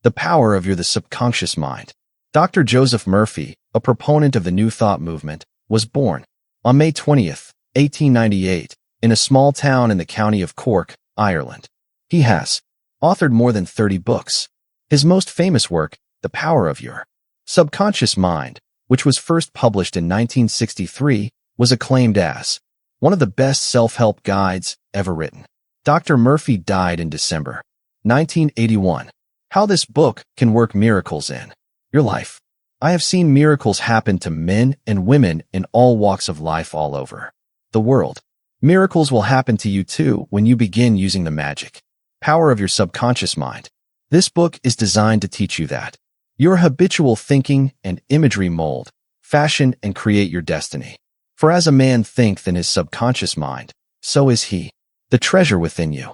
The power of the subconscious mind. Dr. Joseph Murphy, a proponent of the New Thought movement, was born on May 20th, 1898, in a small town in the county of Cork, Ireland. He has authored more than 30 books. His most famous work, The Power of Your Subconscious Mind, which was first published in 1963, was acclaimed as one of the best self-help guides ever written. Dr. Murphy died in December 1981. How this book can work miracles in your life. I have seen miracles happen to men and women in all walks of life all over the world. Miracles will happen to you too when you begin using the magic power of your subconscious mind. This book is designed to teach you that your habitual thinking and imagery mold, fashion, and create your destiny. For as a man thinketh in his subconscious mind, so is he. The treasure within you.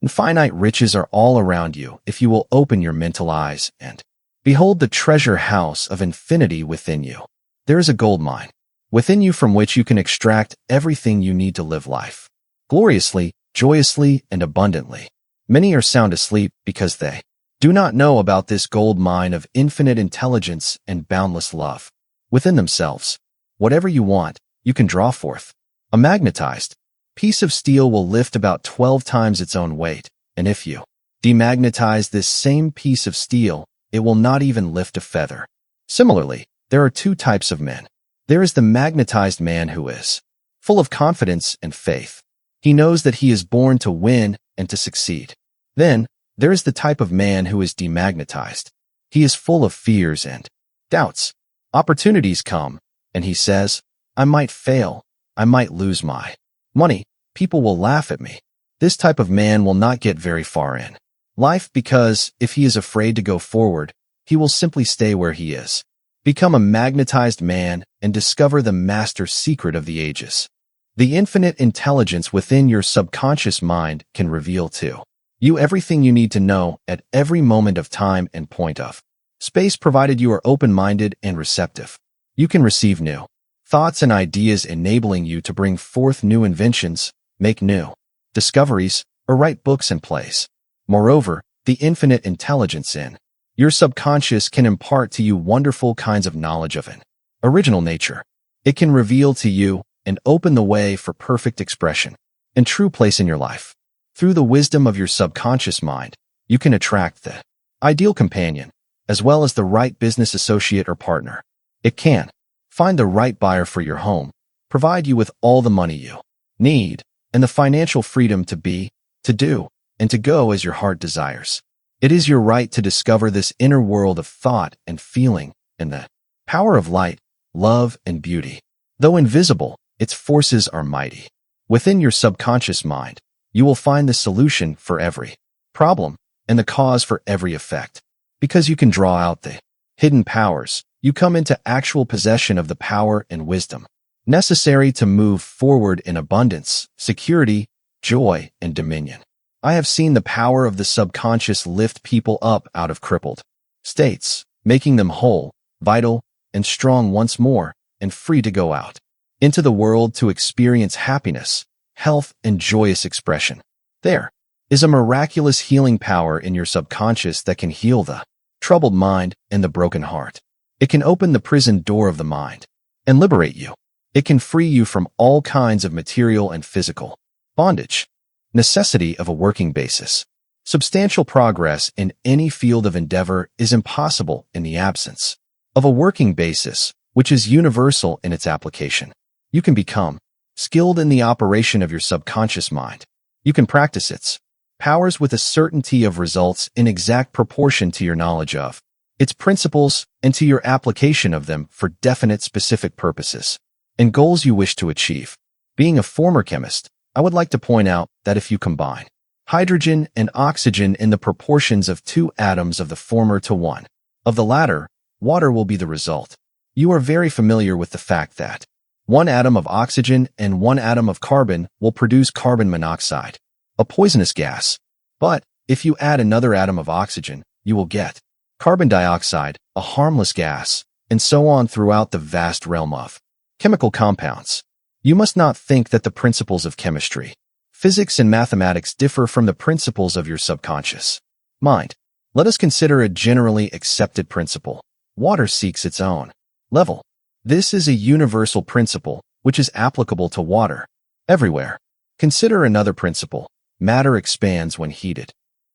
Infinite riches are all around you if you will open your mental eyes and behold the treasure house of infinity within you. There is a gold mine within you from which you can extract everything you need to live life gloriously, joyously, and abundantly. Many are sound asleep because they do not know about this gold mine of infinite intelligence and boundless love within themselves. Whatever you want, you can draw forth. A magnetized piece of steel will lift about 12 times its own weight, and if you demagnetize this same piece of steel, it will not even lift a feather. Similarly, there are two types of men. There is the magnetized man who is full of confidence and faith. He knows that he is born to win and to succeed. Then, there is the type of man who is demagnetized. He is full of fears and doubts. Opportunities come, and he says, I might fail, I might lose my money, people will laugh at me. This type of man will not get very far in life because, if he is afraid to go forward, he will simply stay where he is. Become a magnetized man and discover the master secret of the ages. The infinite intelligence within your subconscious mind can reveal to you everything you need to know at every moment of time and point of space, provided you are open-minded and receptive. You can receive new thoughts and ideas, enabling you to bring forth new inventions, make new discoveries, or write books and plays. Moreover, the infinite intelligence in your subconscious can impart to you wonderful kinds of knowledge of an original nature. It can reveal to you and open the way for perfect expression and true place in your life. Through the wisdom of your subconscious mind, you can attract the ideal companion, as well as the right business associate or partner. It can find the right buyer for your home, provide you with all the money you need, and the financial freedom to be, to do, and to go as your heart desires. It is your right to discover this inner world of thought and feeling and the power of light, love, and beauty. Though invisible, its forces are mighty. Within your subconscious mind, you will find the solution for every problem and the cause for every effect. Because you can draw out the hidden powers, you come into actual possession of the power and wisdom necessary to move forward in abundance, security, joy, and dominion. I have seen the power of the subconscious lift people up out of crippled states, making them whole, vital, and strong once more, and free to go out into the world to experience happiness, health, and joyous expression. There is a miraculous healing power in your subconscious that can heal the troubled mind and the broken heart. It can open the prison door of the mind and liberate you. It can free you from all kinds of material and physical bondage. Necessity of a working basis. Substantial progress in any field of endeavor is impossible in the absence of a working basis, which is universal in its application. You can become skilled in the operation of your subconscious mind. You can practice its powers with a certainty of results in exact proportion to your knowledge of its principles and to your application of them for definite specific purposes and goals you wish to achieve. Being a former chemist, I would like to point out that if you combine hydrogen and oxygen in the proportions of 2 atoms of the former to 1 of the latter, water will be the result. You are very familiar with the fact that 1 atom of oxygen and 1 atom of carbon will produce carbon monoxide, a poisonous gas. But if you add another atom of oxygen, you will get carbon dioxide, a harmless gas, and so on throughout the vast realm of chemical compounds. You must not think that the principles of chemistry, physics, and mathematics differ from the principles of your subconscious mind. Let us consider a generally accepted principle. Water seeks its own level. This is a universal principle which is applicable to water everywhere. Consider another principle. Matter expands when heated.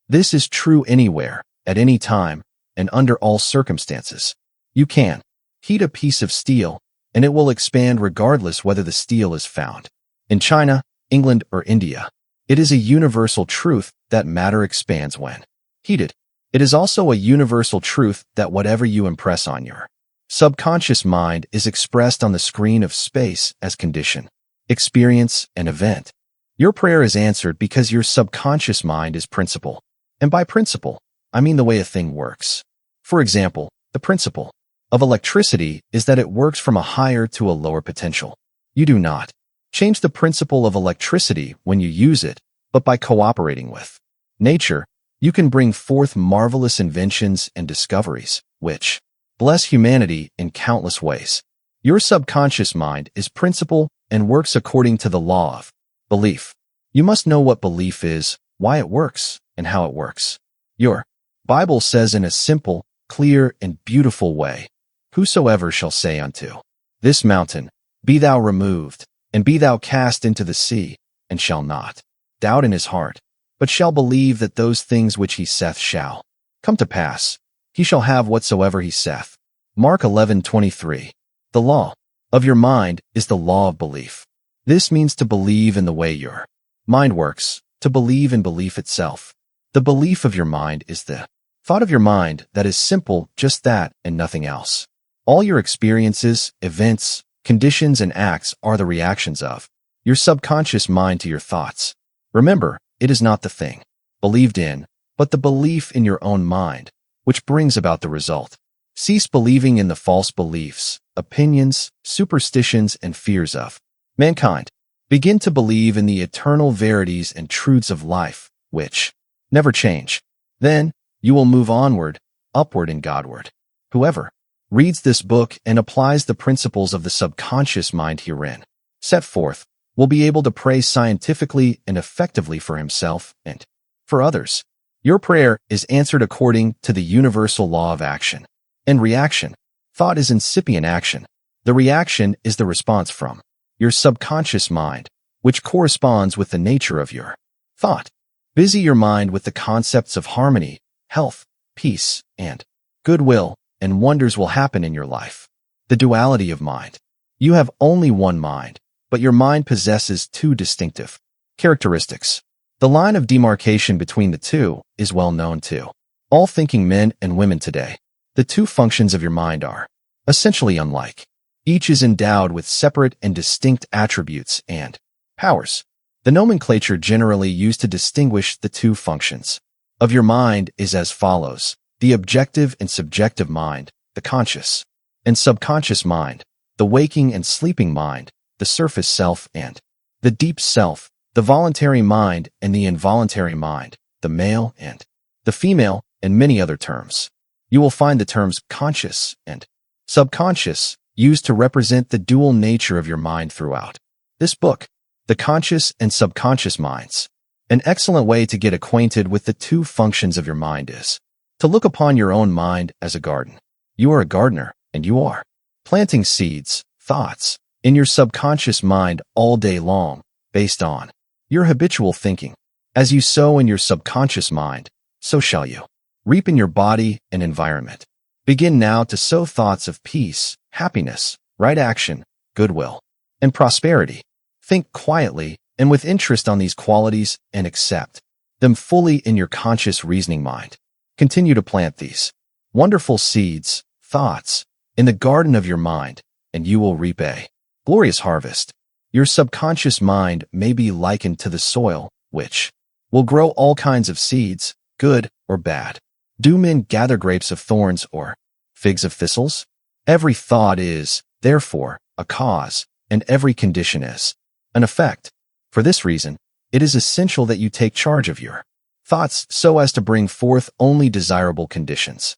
This is true anywhere, at any time, and under all circumstances. You can heat a piece of steel, and it will expand regardless whether the steel is found in China, England, or India. It is a universal truth that matter expands when heated. It is also a universal truth that whatever you impress on your subconscious mind is expressed on the screen of space as condition, experience, and event. Your prayer is answered because your subconscious mind is principle. And by principle, I mean the way a thing works. For example, the principle of electricity is that it works from a higher to a lower potential. You do not change the principle of electricity when you use it, but by cooperating with nature, you can bring forth marvelous inventions and discoveries, which bless humanity in countless ways. Your subconscious mind is principle and works according to the law of belief. You must know what belief is, why it works, and how it works. Your Bible says in a simple, clear, and beautiful way, "Whosoever shall say unto this mountain, Be thou removed, and be thou cast into the sea, and shall not doubt in his heart, but shall believe that those things which he saith shall come to pass, he shall have whatsoever he saith." Mark 11:23. The law of your mind is the law of belief. This means to believe in the way your mind works, to believe in belief itself. The belief of your mind is the thought of your mind that is simple, just that, and nothing else. All your experiences, events, conditions, and acts are the reactions of your subconscious mind to your thoughts. Remember, it is not the thing believed in, but the belief in your own mind, which brings about the result. Cease believing in the false beliefs, opinions, superstitions, and fears of mankind. Begin to believe in the eternal verities and truths of life, which never change. Then, you will move onward, upward, and Godward. Whoever reads this book and applies the principles of the subconscious mind herein set forth will be able to pray scientifically and effectively for himself and for others. Your prayer is answered according to the universal law of action and reaction. Thought is incipient action. The reaction is the response from your subconscious mind, which corresponds with the nature of your thought. Busy your mind with the concepts of harmony, health, peace, and goodwill, and wonders will happen in your life. The duality of mind. You have only one mind, but your mind possesses two distinctive characteristics. The line of demarcation between the two is well known to all thinking men and women today. The two functions of your mind are essentially unlike. Each is endowed with separate and distinct attributes and powers. The nomenclature generally used to distinguish the two functions of your mind is as follows: the objective and subjective mind, the conscious and subconscious mind, the waking and sleeping mind, the surface self and the deep self, the voluntary mind and the involuntary mind, the male and the female, and many other terms. You will find the terms conscious and subconscious used to represent the dual nature of your mind throughout this book. The conscious and subconscious minds. An excellent way to get acquainted with the two functions of your mind is to look upon your own mind as a garden. You are a gardener, and you are planting seeds, thoughts, in your subconscious mind all day long, based on your habitual thinking. As you sow in your subconscious mind, so shall you reap in your body and environment. Begin now to sow thoughts of peace, happiness, right action, goodwill, and prosperity. Think quietly and with interest on these qualities and accept them fully in your conscious reasoning mind. Continue to plant these wonderful seeds, thoughts, in the garden of your mind, and you will reap a glorious harvest. Your subconscious mind may be likened to the soil, which will grow all kinds of seeds, good or bad. Do men gather grapes of thorns or figs of thistles? Every thought is, therefore, a cause, and every condition is an effect. For this reason, it is essential that you take charge of your thoughts so as to bring forth only desirable conditions.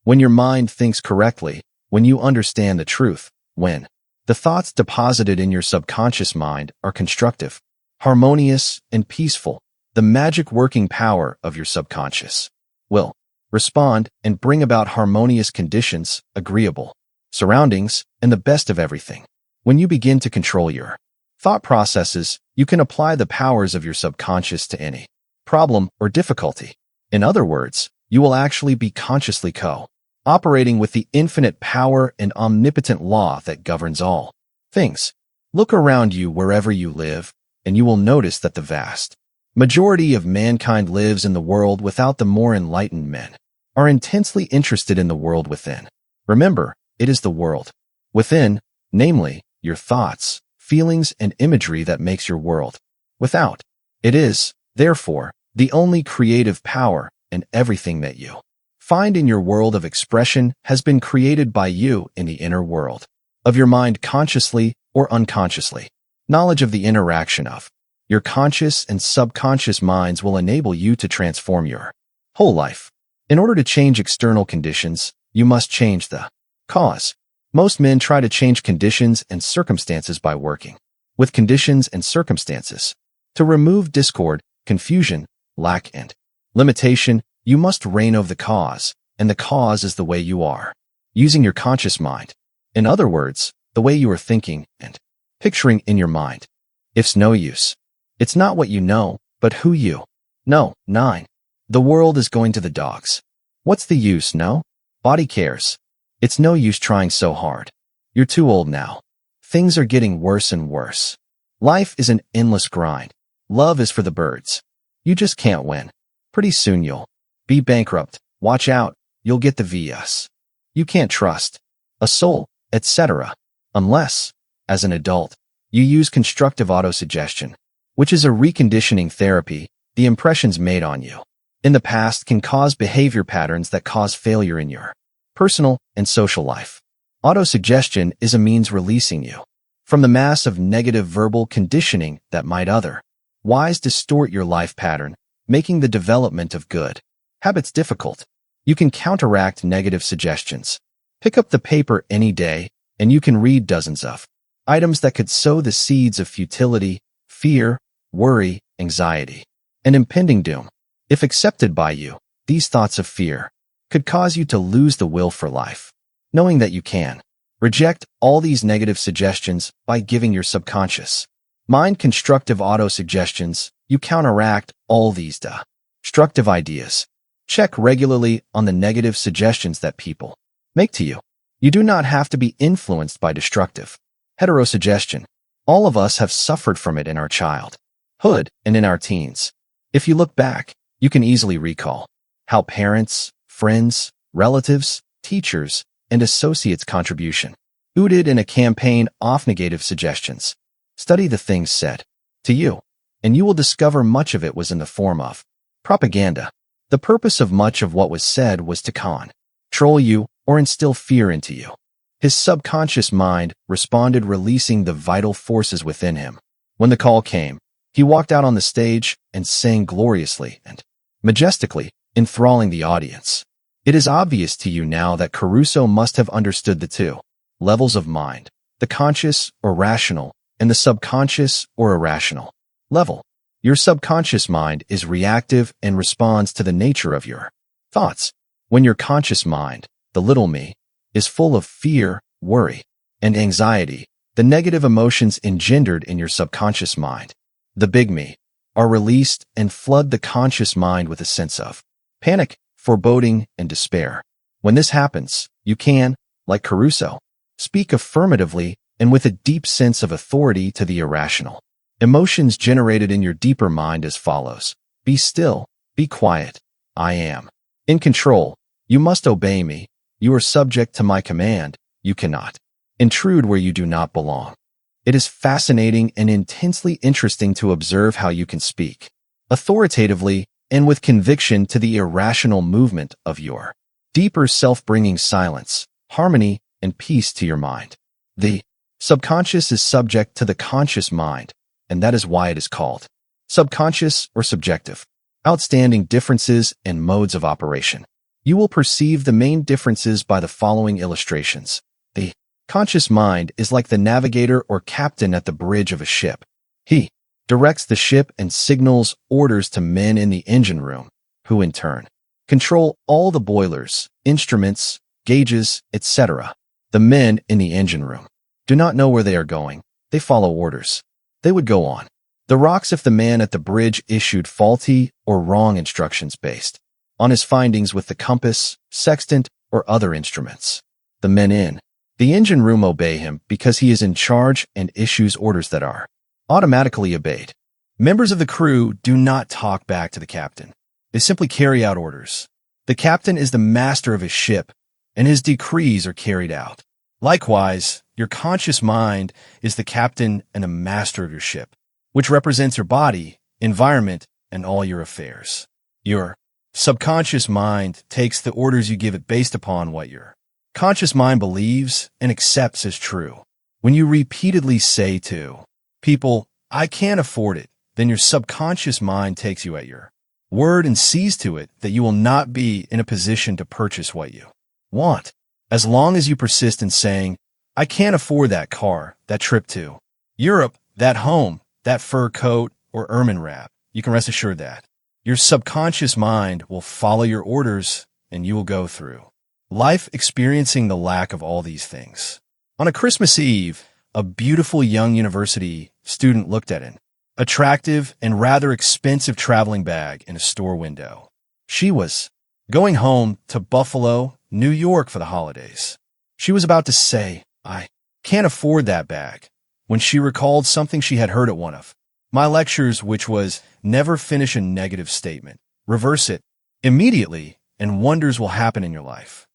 When your mind thinks correctly, when you understand the truth, when the thoughts deposited in your subconscious mind are constructive, harmonious, and peaceful, the magic working power of your subconscious will respond, and bring about harmonious conditions, agreeable surroundings, and the best of everything. When you begin to control your thought processes, you can apply the powers of your subconscious to any problem or difficulty. In other words, you will actually be consciously operating with the infinite power and omnipotent law that governs all things. Look around you wherever you live, and you will notice that the vast majority of mankind lives in the world without the more enlightened men are intensely interested in the world within. Remember, it is the world within, namely, your thoughts, feelings, and imagery that makes your world without. It is, therefore, the only creative power, and everything that you find in your world of expression has been created by you in the inner world of your mind, consciously or unconsciously. Knowledge of the interaction of your conscious and subconscious minds will enable you to transform your whole life. In order to change external conditions, you must change the cause. Most men try to change conditions and circumstances by working with conditions and circumstances. To remove discord, confusion, lack, and limitation, you must reign over the cause, and the cause is the way you are using your conscious mind. In other words, the way you are thinking and picturing in your mind. It's no use. It's not what you know, but who you know. 9. The world is going to the dogs. What's the use, no? Body cares. It's no use trying so hard. You're too old now. Things are getting worse and worse. Life is an endless grind. Love is for the birds. You just can't win. Pretty soon you'll be bankrupt. Watch out, you'll get the VS. You can't trust a soul, etc. Unless, as an adult, you use constructive autosuggestion, which is a reconditioning therapy. The impressions made on you in the past can cause behavior patterns that cause failure in your personal and social life. Autosuggestion is a means releasing you from the mass of negative verbal conditioning that might otherwise distort your life pattern, making the development of good habits difficult. You can counteract negative suggestions. Pick up the paper any day, and you can read dozens of items that could sow the seeds of futility, fear, worry, anxiety, and impending doom. If accepted by you, these thoughts of fear could cause you to lose the will for life. Knowing that you can reject all these negative suggestions by giving your subconscious mind constructive autosuggestions, you counteract all these destructive ideas. Check regularly on the negative suggestions that people make to you. You do not have to be influenced by destructive heterosuggestion. All of us have suffered from it in our childhood and in our teens. If you look back, you can easily recall how parents, friends, relatives, teachers, and associates' contribution oozed in a campaign of negative suggestions. Study the things said to you, and you will discover much of it was in the form of propaganda. The purpose of much of what was said was to control you or instill fear into you. His subconscious mind responded, releasing the vital forces within him. When the call came, he walked out on the stage and sang gloriously and majestically, enthralling the audience. It is obvious to you now that Caruso must have understood the two levels of mind, the conscious or rational, and the subconscious or irrational level. Your subconscious mind is reactive and responds to the nature of your thoughts. When your conscious mind, the little me, is full of fear, worry, and anxiety, the negative emotions engendered in your subconscious mind, the big me, are released and flood the conscious mind with a sense of panic, foreboding, and despair. When this happens, you can, like Caruso, speak affirmatively and with a deep sense of authority to the irrational emotions generated in your deeper mind as follows. Be still, be quiet. I am in control. You must obey me. You are subject to my command. You cannot intrude where you do not belong. It is fascinating and intensely interesting to observe how you can speak authoritatively and with conviction to the irrational movement of your deeper self, bringing silence, harmony, and peace to your mind. The subconscious is subject to the conscious mind, and that is why it is called subconscious or subjective. Outstanding differences and modes of operation. You will perceive the main differences by the following illustrations. The conscious mind is like the navigator or captain at the bridge of a ship. He directs the ship and signals orders to men in the engine room, who in turn control all the boilers, instruments, gauges, etc. The men in the engine room do not know where they are going. They follow orders. They would go on the rocks if the man at the bridge issued faulty or wrong instructions based on his findings with the compass, sextant, or other instruments. The men in the engine room obey him because he is in charge and issues orders that are automatically obeyed. Members of the crew do not talk back to the captain. They simply carry out orders. The captain is the master of his ship, and his decrees are carried out. Likewise, your conscious mind is the captain and the master of your ship, which represents your body, environment, and all your affairs. Your subconscious mind takes the orders you give it based upon what your conscious mind believes and accepts as true. When you repeatedly say to people, "I can't afford it," then your subconscious mind takes you at your word and sees to it that you will not be in a position to purchase what you want. As long as you persist in saying, "I can't afford that car, that trip to Europe, that home, that fur coat, or ermine wrap," you can rest assured that your subconscious mind will follow your orders and you will go through life experiencing the lack of all these things. On a Christmas Eve, a beautiful young university student looked at an attractive and rather expensive traveling bag in a store window. She was going home to Buffalo, New York for the holidays. She was about to say, "I can't afford that bag," when she recalled something she had heard at one of my lectures, which was, never finish a negative statement. Reverse it immediately, and wonders will happen in your life.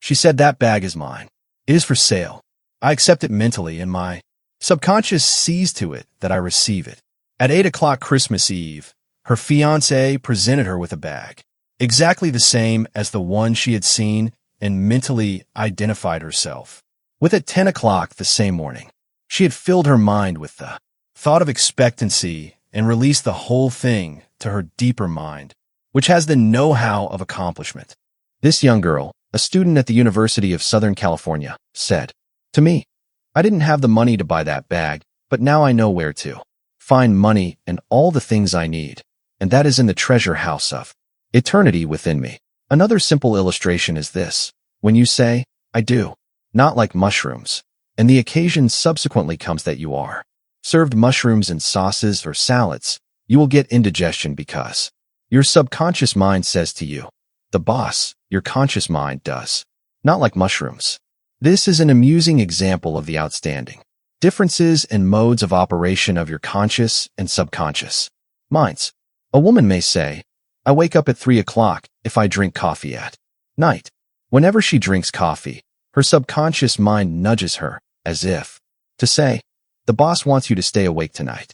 She said, "That bag is mine. It is for sale. I accept it mentally, and my subconscious sees to it that I receive it." At 8 o'clock Christmas Eve, her fiancé presented her with a bag, exactly the same as the one she had seen and mentally identified herself with at 10 o'clock the same morning. She had filled her mind with the thought of expectancy and released the whole thing to her deeper mind, which has the know-how of accomplishment. This young girl, a student at the University of Southern California, said to me, "I didn't have the money to buy that bag, but now I know where to find money and all the things I need, and that is in the treasure house of eternity within me." Another simple illustration is this. When you say, "I do," not like mushrooms, and the occasion subsequently comes that you are served mushrooms in sauces or salads, you will get indigestion because your subconscious mind says to you, "The boss," your conscious mind does, not like mushrooms. This is an amusing example of the outstanding differences and modes of operation of your conscious and subconscious minds. A woman may say, "I wake up at 3 o'clock if I drink coffee at night." Whenever she drinks coffee, her subconscious mind nudges her, as if to say, "The boss wants you to stay awake tonight."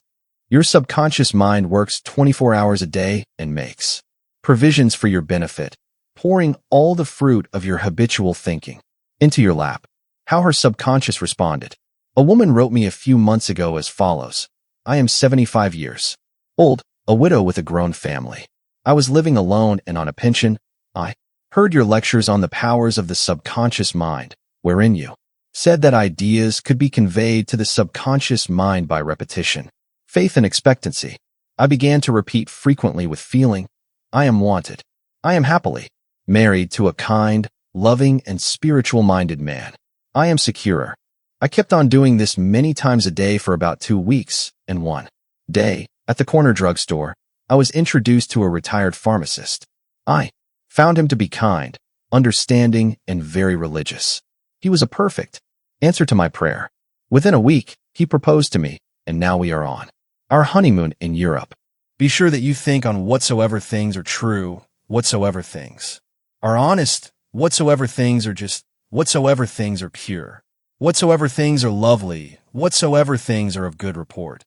Your subconscious mind works 24 hours a day and makes provisions for your benefit, pouring all the fruit of your habitual thinking into your lap. How her subconscious responded. A woman wrote me a few months ago as follows. "I am 75 years old, a widow with a grown family. I was living alone and on a pension. I heard your lectures on the powers of the subconscious mind, wherein you said that ideas could be conveyed to the subconscious mind by repetition, faith, and expectancy. I began to repeat frequently with feeling, 'I am wanted. I am happily married to a kind, loving, and spiritual-minded man. I am secure.' I kept on doing this many times a day for about 2 weeks, and one day, at the corner drugstore, I was introduced to a retired pharmacist. I found him to be kind, understanding, and very religious. He was a perfect answer to my prayer. Within a week, he proposed to me, and now we are on our honeymoon in Europe." Be sure that you think on whatsoever things are true, whatsoever things are honest, whatsoever things are just, whatsoever things are pure, whatsoever things are lovely, whatsoever things are of good report.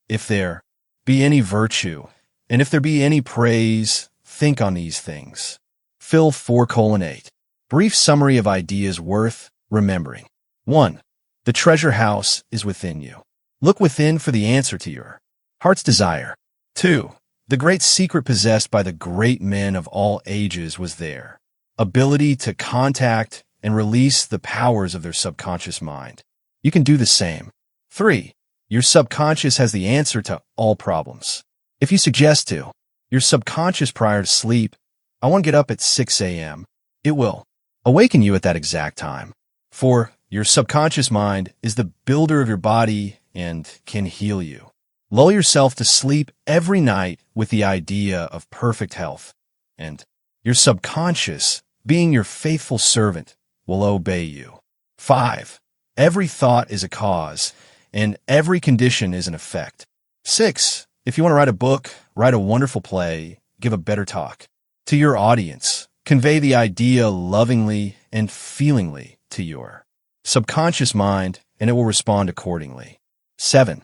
If there be any virtue, and if there be any praise, think on these things. Phil 4:8. Brief summary of ideas worth remembering. 1. The treasure house is within you. Look within for the answer to your heart's desire. 2. The great secret possessed by the great men of all ages was their ability to contact and release the powers of their subconscious mind. You can do the same. 3. Your subconscious has the answer to all problems. If you suggest to your subconscious prior to sleep, I want to get up at 6 a.m. It will awaken you at that exact time. 4. Your subconscious mind is the builder of your body and can heal you. Lull yourself to sleep every night with the idea of perfect health, and your subconscious, being your faithful servant, will obey you. 5. Every thought is a cause, and every condition is an effect. 6. If you want to write a book, write a wonderful play, give a better talk to your audience, convey the idea lovingly and feelingly to your subconscious mind, and it will respond accordingly. 7.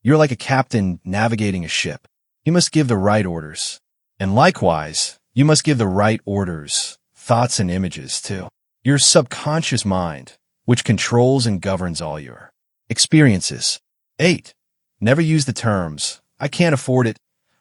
You're like a captain navigating a ship. You must give the right orders. And likewise, you must give the right orders, thoughts and images to your subconscious mind, which controls and governs all your experiences. 8. Never use the terms, I can't afford it,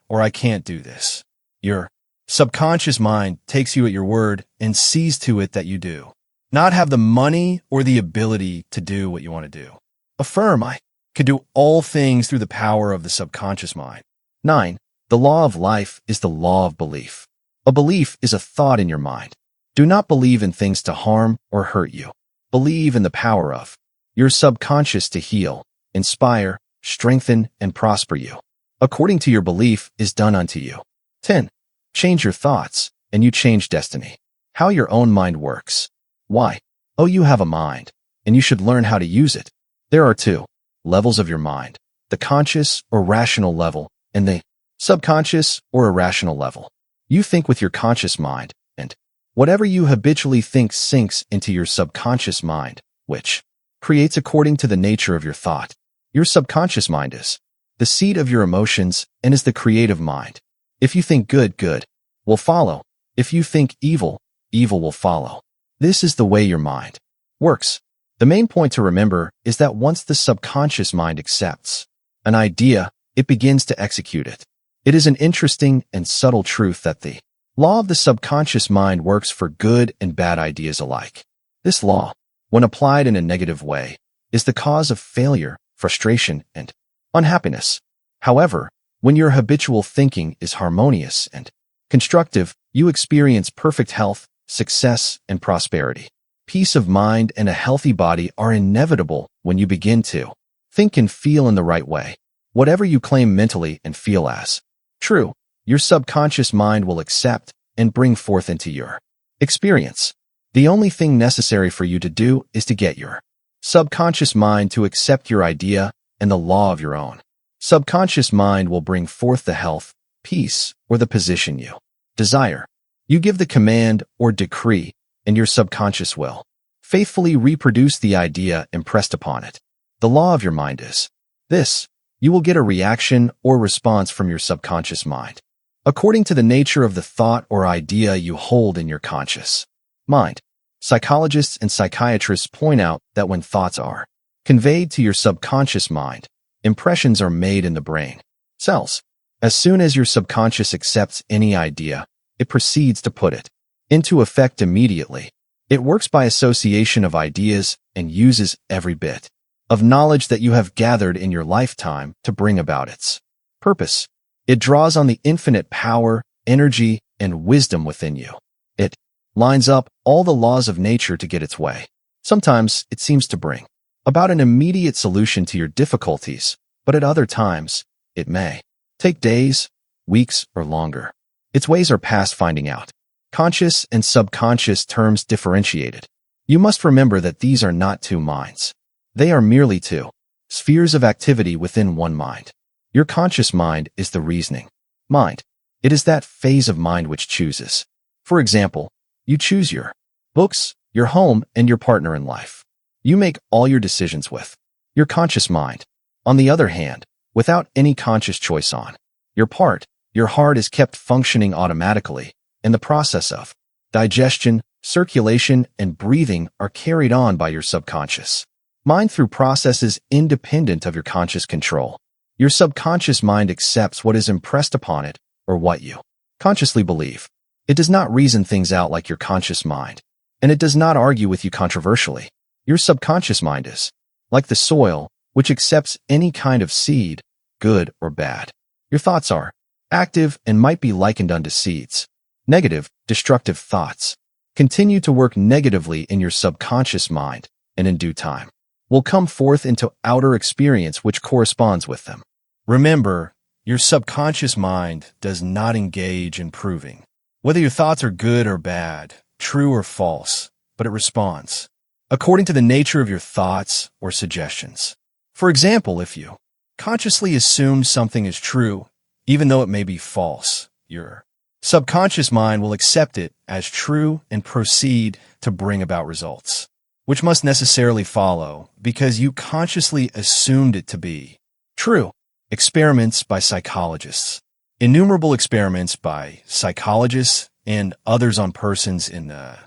or I can't do this. Your subconscious mind takes you at your word and sees to it that you do not have the money or the ability to do what you want to do. Affirm, I can do all things through the power of the subconscious mind. 9. The law of life is the law of belief. A belief is a thought in your mind. Do not believe in things to harm or hurt you. Believe in the power of your subconscious to heal, inspire, strengthen, and prosper you. According to your belief is done unto you. 10. Change your thoughts, and you change destiny. How your own mind works. Why? Oh, you have a mind, and you should learn how to use it. There are 2 levels of your mind, the conscious or rational level, and the subconscious or irrational level. You think with your conscious mind, and whatever you habitually think sinks into your subconscious mind, which creates according to the nature of your thought. Your subconscious mind is the seat of your emotions and is the creative mind. If you think good, good will follow. If you think evil, evil will follow. This is the way your mind works. The main point to remember is that once the subconscious mind accepts an idea, it begins to execute it. It is an interesting and subtle truth that the law of the subconscious mind works for good and bad ideas alike. This law, when applied in a negative way, is the cause of failure, frustration, and unhappiness. However, when your habitual thinking is harmonious and constructive, you experience perfect health, success, and prosperity. Peace of mind and a healthy body are inevitable when you begin to think and feel in the right way. Whatever you claim mentally and feel as true, your subconscious mind will accept and bring forth into your experience. The only thing necessary for you to do is to get your subconscious mind to accept your idea and the law of your own subconscious mind will bring forth the health, peace, or the position you desire. You give the command or decree, and your subconscious will faithfully reproduce the idea impressed upon it. The law of your mind is this: you will get a reaction or response from your subconscious mind, according to the nature of the thought or idea you hold in your conscious mind. Psychologists and psychiatrists point out that when thoughts are conveyed to your subconscious mind, impressions are made in the brain cells. As soon as your subconscious accepts any idea, it proceeds to put it into effect immediately. It works by association of ideas and uses every bit of knowledge that you have gathered in your lifetime to bring about its purpose. It draws on the infinite power, energy, and wisdom within you. It lines up all the laws of nature to get its way. Sometimes it seems to bring about an immediate solution to your difficulties, but at other times, it may take days, weeks, or longer. Its ways are past finding out. Conscious and subconscious terms differentiated. You must remember that these are not 2 minds. They are merely 2 spheres of activity within one mind. Your conscious mind is the reasoning mind. It is that phase of mind which chooses. For example, you choose your books, your home, and your partner in life. You make all your decisions with your conscious mind. On the other hand, without any conscious choice on your part, your heart is kept functioning automatically, and the process of digestion, circulation, and breathing are carried on by your subconscious mind through processes independent of your conscious control. Your subconscious mind accepts what is impressed upon it or what you consciously believe. It does not reason things out like your conscious mind, and it does not argue with you controversially. Your subconscious mind is like the soil, which accepts any kind of seed, good or bad. Your thoughts are active and might be likened unto seeds. negative, destructive thoughts continue to work negatively in your subconscious mind, and in due time will come forth into outer experience which corresponds with them. Remember, your subconscious mind does not engage in proving whether your thoughts are good or bad, true or false, but it responds according to the nature of your thoughts or suggestions. For example, if you consciously assume something is true, even though it may be false, your subconscious mind will accept it as true and proceed to bring about results, which must necessarily follow because you consciously assumed it to be true. Experiments by psychologists. Innumerable experiments by psychologists and others on persons in the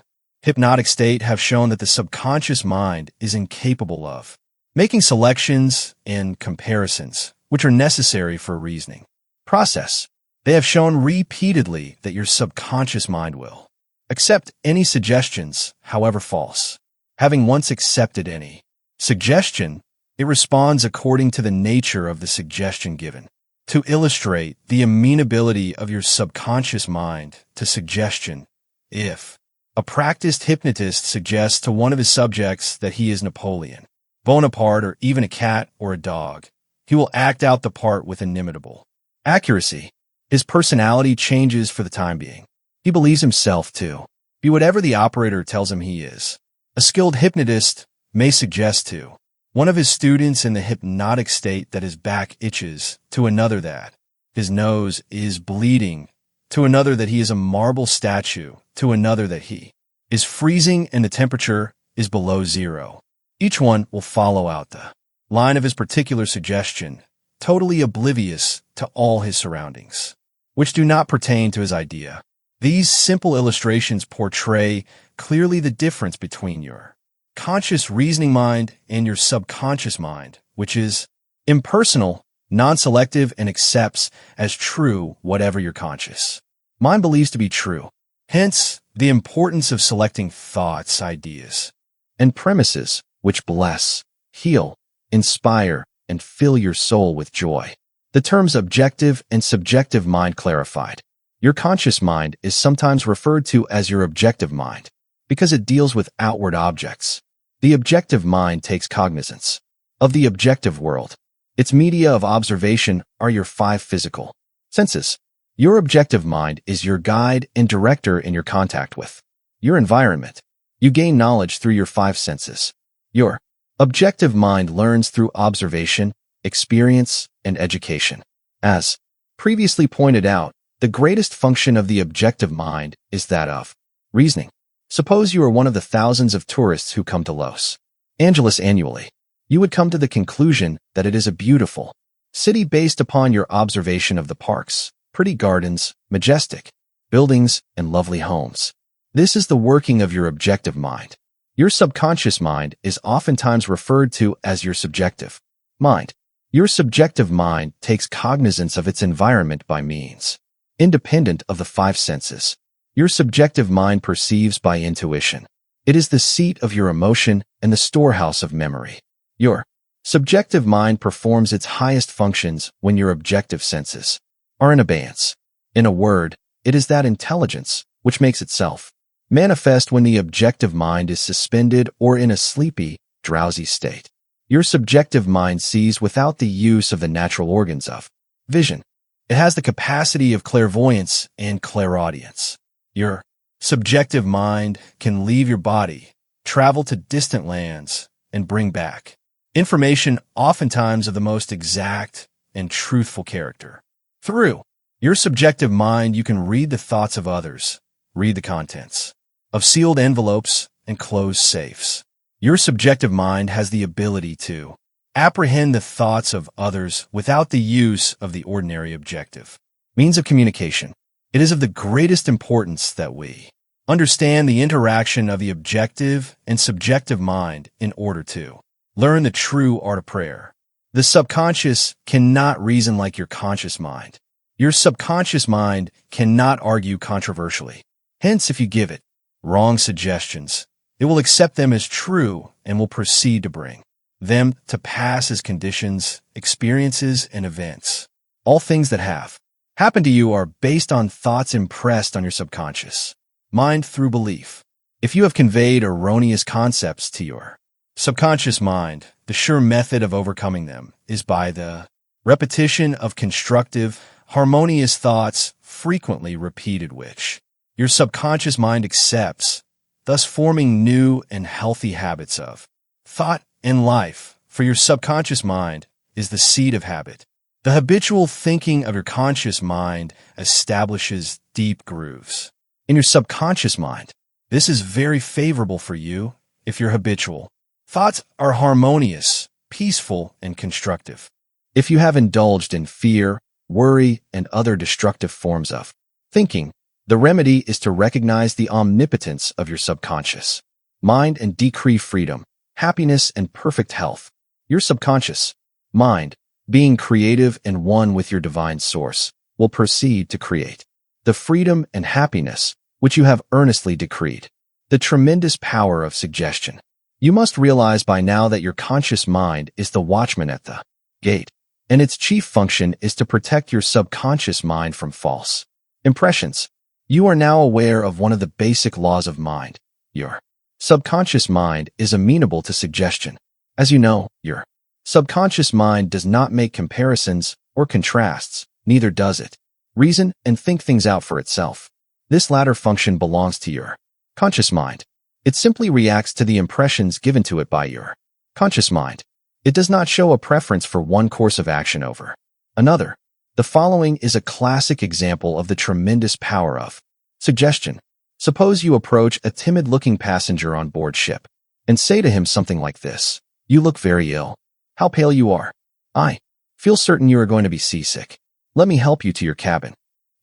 hypnotic state have shown that the subconscious mind is incapable of making selections and comparisons, which are necessary for a reasoning process. They have shown repeatedly that your subconscious mind will accept any suggestions, however false. Having once accepted any suggestion, it responds according to the nature of the suggestion given. To illustrate the amenability of your subconscious mind to suggestion, if a practiced hypnotist suggests to one of his subjects that he is Napoleon Bonaparte or even a cat or a dog, he will act out the part with inimitable accuracy. His personality changes for the time being. He believes himself to be whatever the operator tells him he is. A skilled hypnotist may suggest to one of his students in the hypnotic state that his back itches, to another that his nose is bleeding, to another that he is a marble statue, to another that he is freezing and the temperature is below zero. Each one will follow out the line of his particular suggestion, totally oblivious to all his surroundings, which do not pertain to his idea. These simple illustrations portray clearly the difference between your conscious reasoning mind and your subconscious mind, which is impersonal, non-selective, and accepts as true whatever your conscious mind believes to be true. Hence, the importance of selecting thoughts, ideas, and premises which bless, heal, inspire, and fill your soul with joy. The terms objective and subjective mind clarified. Your conscious mind is sometimes referred to as your objective mind because it deals with outward objects. The objective mind takes cognizance of the objective world. Its media of observation are your 5 physical senses. Your objective mind is your guide and director in your contact with your environment. You gain knowledge through your 5 senses. Your objective mind learns through observation, experience, and education. As previously pointed out, the greatest function of the objective mind is that of reasoning. Suppose you are one of the thousands of tourists who come to Los Angeles annually. You would come to the conclusion that it is a beautiful city based upon your observation of the parks, pretty gardens, majestic buildings, and lovely homes. This is the working of your objective mind. Your subconscious mind is oftentimes referred to as your subjective mind. Your subjective mind takes cognizance of its environment by means independent of the 5 senses. Your subjective mind perceives by intuition. It is the seat of your emotion and the storehouse of memory. Your subjective mind performs its highest functions when your objective senses are in abeyance. In a word, it is that intelligence which makes itself manifest when the objective mind is suspended or in a sleepy, drowsy state. Your subjective mind sees without the use of the natural organs of vision. It has the capacity of clairvoyance and clairaudience. Your subjective mind can leave your body, travel to distant lands, and bring back information oftentimes of the most exact and truthful character. Through your subjective mind, you can read the thoughts of others, read the contents of sealed envelopes and closed safes. Your subjective mind has the ability to apprehend the thoughts of others without the use of the ordinary objective means of communication. It is of the greatest importance that we understand the interaction of the objective and subjective mind in order to learn the true art of prayer. The subconscious cannot reason like your conscious mind. Your subconscious mind cannot argue controversially. Hence, if you give it wrong suggestions, it will accept them as true and will proceed to bring them to pass as conditions, experiences, and events. All things that have happen to you are based on thoughts impressed on your subconscious mind through belief. If you have conveyed erroneous concepts to your subconscious mind, the sure method of overcoming them is by the repetition of constructive, harmonious thoughts frequently repeated, which your subconscious mind accepts, thus forming new and healthy habits of thought and life. For your subconscious mind is the seed of habit. The habitual thinking of your conscious mind establishes deep grooves in your subconscious mind. This is very favorable for you if your habitual thoughts are harmonious, peaceful, and constructive. If you have indulged in fear, worry, and other destructive forms of thinking, the remedy is to recognize the omnipotence of your subconscious mind and decree freedom, happiness, and perfect health. Your subconscious mind, being creative and one with your divine source, will proceed to create the freedom and happiness which you have earnestly decreed. The tremendous power of suggestion. You must realize by now that your conscious mind is the watchman at the gate, and its chief function is to protect your subconscious mind from false impressions. You are now aware of one of the basic laws of mind. Your subconscious mind is amenable to suggestion. As you know, your subconscious mind does not make comparisons or contrasts, neither does it reason and think things out for itself. This latter function belongs to your conscious mind. It simply reacts to the impressions given to it by your conscious mind. It does not show a preference for one course of action over another. The following is a classic example of the tremendous power of suggestion. Suppose you approach a timid-looking passenger on board ship and say to him something like this: "You look very ill. How pale you are. I feel certain you are going to be seasick. Let me help you to your cabin."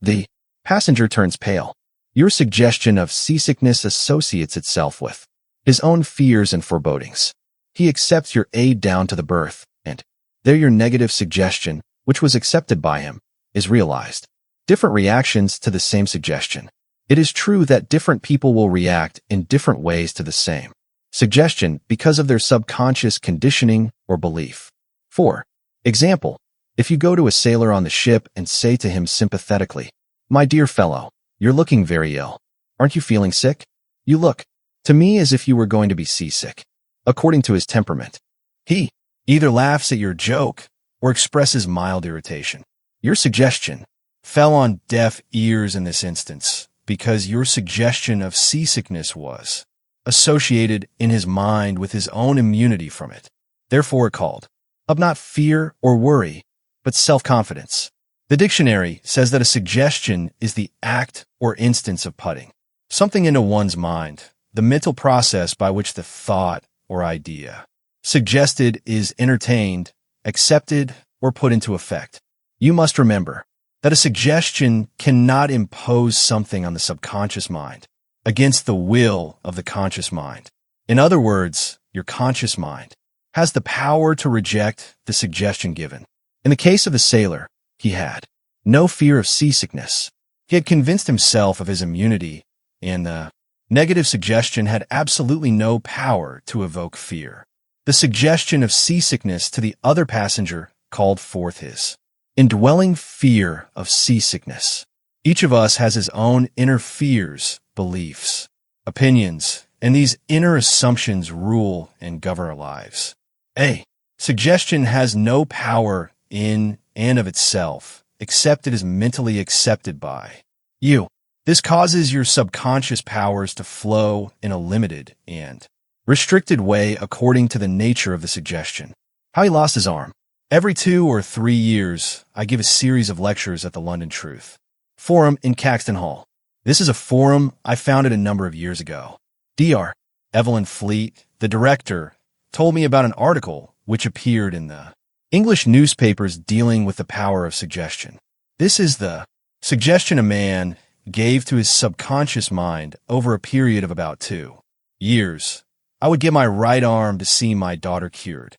The passenger turns pale. Your suggestion of seasickness associates itself with his own fears and forebodings. He accepts your aid down to the berth, and there your negative suggestion, which was accepted by him, is realized. Different reactions to the same suggestion. It is true that different people will react in different ways to the same suggestion because of their subconscious conditioning or belief. For example, if you go to a sailor on the ship and say to him sympathetically, "My dear fellow, you're looking very ill. Aren't you feeling sick? You look to me as if you were going to be seasick." According to his temperament, he either laughs at your joke or expresses mild irritation. Your suggestion fell on deaf ears in this instance because your suggestion of seasickness was associated in his mind with his own immunity from it. Therefore it called up not fear or worry, but self-confidence. The dictionary says that a suggestion is the act or instance of putting something into one's mind, the mental process by which the thought or idea suggested is entertained, accepted, or put into effect. You must remember that a suggestion cannot impose something on the subconscious mind against the will of the conscious mind. In other words, your conscious mind has the power to reject the suggestion given. In the case of the sailor, he had no fear of seasickness. He had convinced himself of his immunity, and the negative suggestion had absolutely no power to evoke fear. The suggestion of seasickness to the other passenger called forth his indwelling fear of seasickness. Each of us has his own inner fears, beliefs, opinions, and these inner assumptions rule and govern our lives. A suggestion has no power in and of itself, except it is mentally accepted by you. This causes your subconscious powers to flow in a limited and restricted way according to the nature of the suggestion. How he lost his arm. Every 2 or 3 years, I give a series of lectures at the London Truth Forum in Caxton Hall. This is a forum I founded a number of years ago. Dr. Evelyn Fleet, the director, told me about an article which appeared in the English newspapers dealing with the power of suggestion. This is the suggestion a man gave to his subconscious mind over a period of about 2 years. I would give my right arm to see my daughter cured.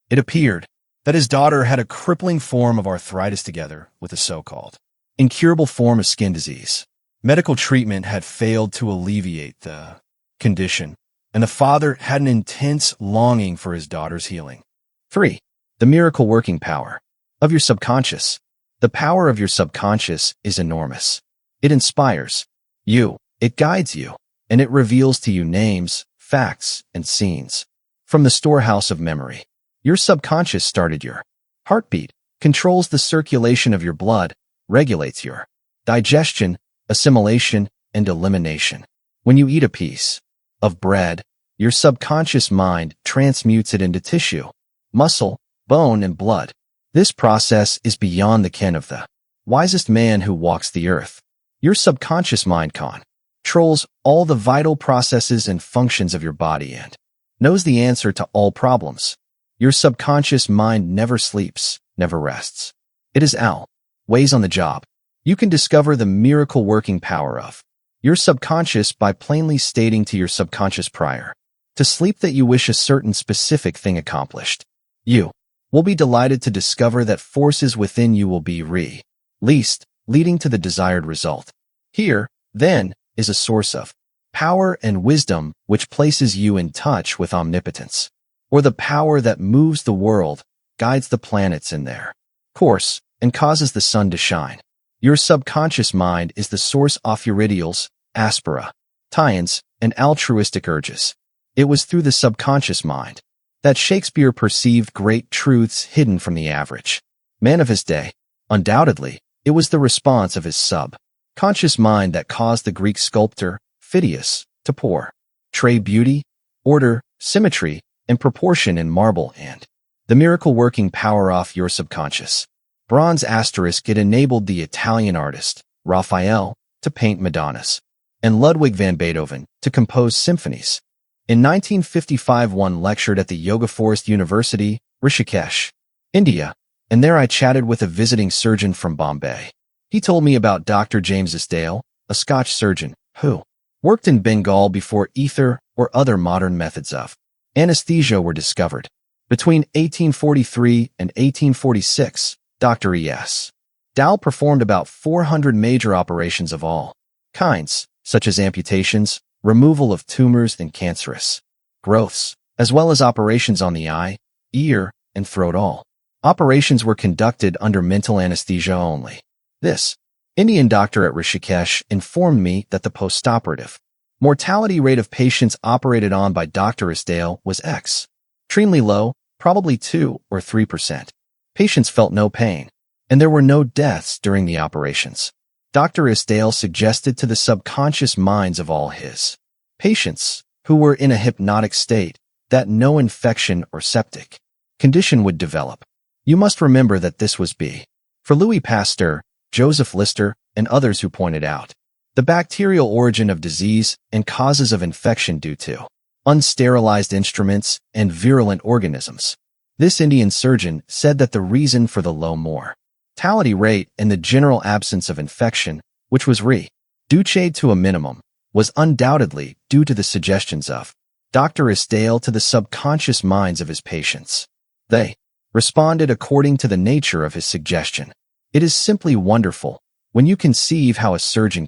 It appeared that his daughter had a crippling form of arthritis together with a so-called incurable form of skin disease. Medical treatment had failed to alleviate the condition, and the father had an intense longing for his daughter's healing. 3. The miracle working power of your subconscious. The power of your subconscious is enormous. It inspires you, it guides you, and it reveals to you names, facts, and scenes. From the storehouse of memory, your subconscious started your heartbeat, controls the circulation of your blood, regulates your digestion, assimilation, and elimination. When you eat a piece of bread, your subconscious mind transmutes it into tissue, muscle, bone, and blood. This process is beyond the ken of the wisest man who walks the earth. Your subconscious mind controls all the vital processes and functions of your body and knows the answer to all problems. Your subconscious mind never sleeps, never rests. It is always on the job. You can discover the miracle working power of your subconscious by plainly stating to your subconscious prior to sleep that you wish a certain specific thing accomplished. You will be delighted to discover that forces within you will be released, leading to the desired result. Here, then, is a source of power and wisdom which places you in touch with omnipotence, or the power that moves the world, guides the planets in their course, and causes the sun to shine. Your subconscious mind is the source of your ideals, aspira, tions, and altruistic urges. It was through the subconscious mind that Shakespeare perceived great truths hidden from the average man of his day. Undoubtedly, it was the response of his subconscious mind that caused the Greek sculptor, Phidias, to portray beauty, order, symmetry, and proportion in marble, and the miracle-working power of your subconscious bronze asterisk. It enabled the Italian artist, Raphael, to paint Madonnas, and Ludwig van Beethoven to compose symphonies. In 1955, one lectured at the Yoga Forest University, Rishikesh, India, and there I chatted with a visiting surgeon from Bombay. He told me about Dr. James Isdale, a Scotch surgeon, who worked in Bengal before ether or other modern methods of anesthesia were discovered. Between 1843 and 1846, Dr. E.S. Dal performed about 400 major operations of all kinds, such as amputations, removal of tumors and cancerous growths, as well as operations on the eye, ear, and throat. All operations were conducted under mental anesthesia only. This Indian doctor at Rishikesh informed me that the postoperative mortality rate of patients operated on by Dr. Isdale was extremely low, probably 2 or 3%. Patients felt no pain, and there were no deaths during the operations. Dr. Isdale suggested to the subconscious minds of all his patients, who were in a hypnotic state, that no infection or septic condition would develop. You must remember that this was B. For Louis Pasteur, Joseph Lister, and others who pointed out the bacterial origin of disease and causes of infection due to unsterilized instruments and virulent organisms. This Indian surgeon said that the reason for the low mortality rate and the general absence of infection, which was reduced to a minimum, was undoubtedly due to the suggestions of Dr. Isdale to the subconscious minds of his patients. They responded according to the nature of his suggestion. It is simply wonderful when you conceive how a surgeon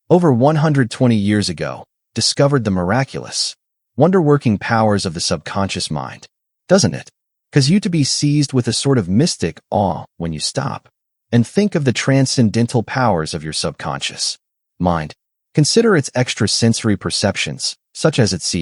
over 120 years ago discovered the miraculous, wonder-working powers of the subconscious mind, doesn't it? Cause you to be seized with a sort of mystic awe when you stop and think of the transcendental powers of your subconscious mind. Consider its extrasensory perceptions, such as its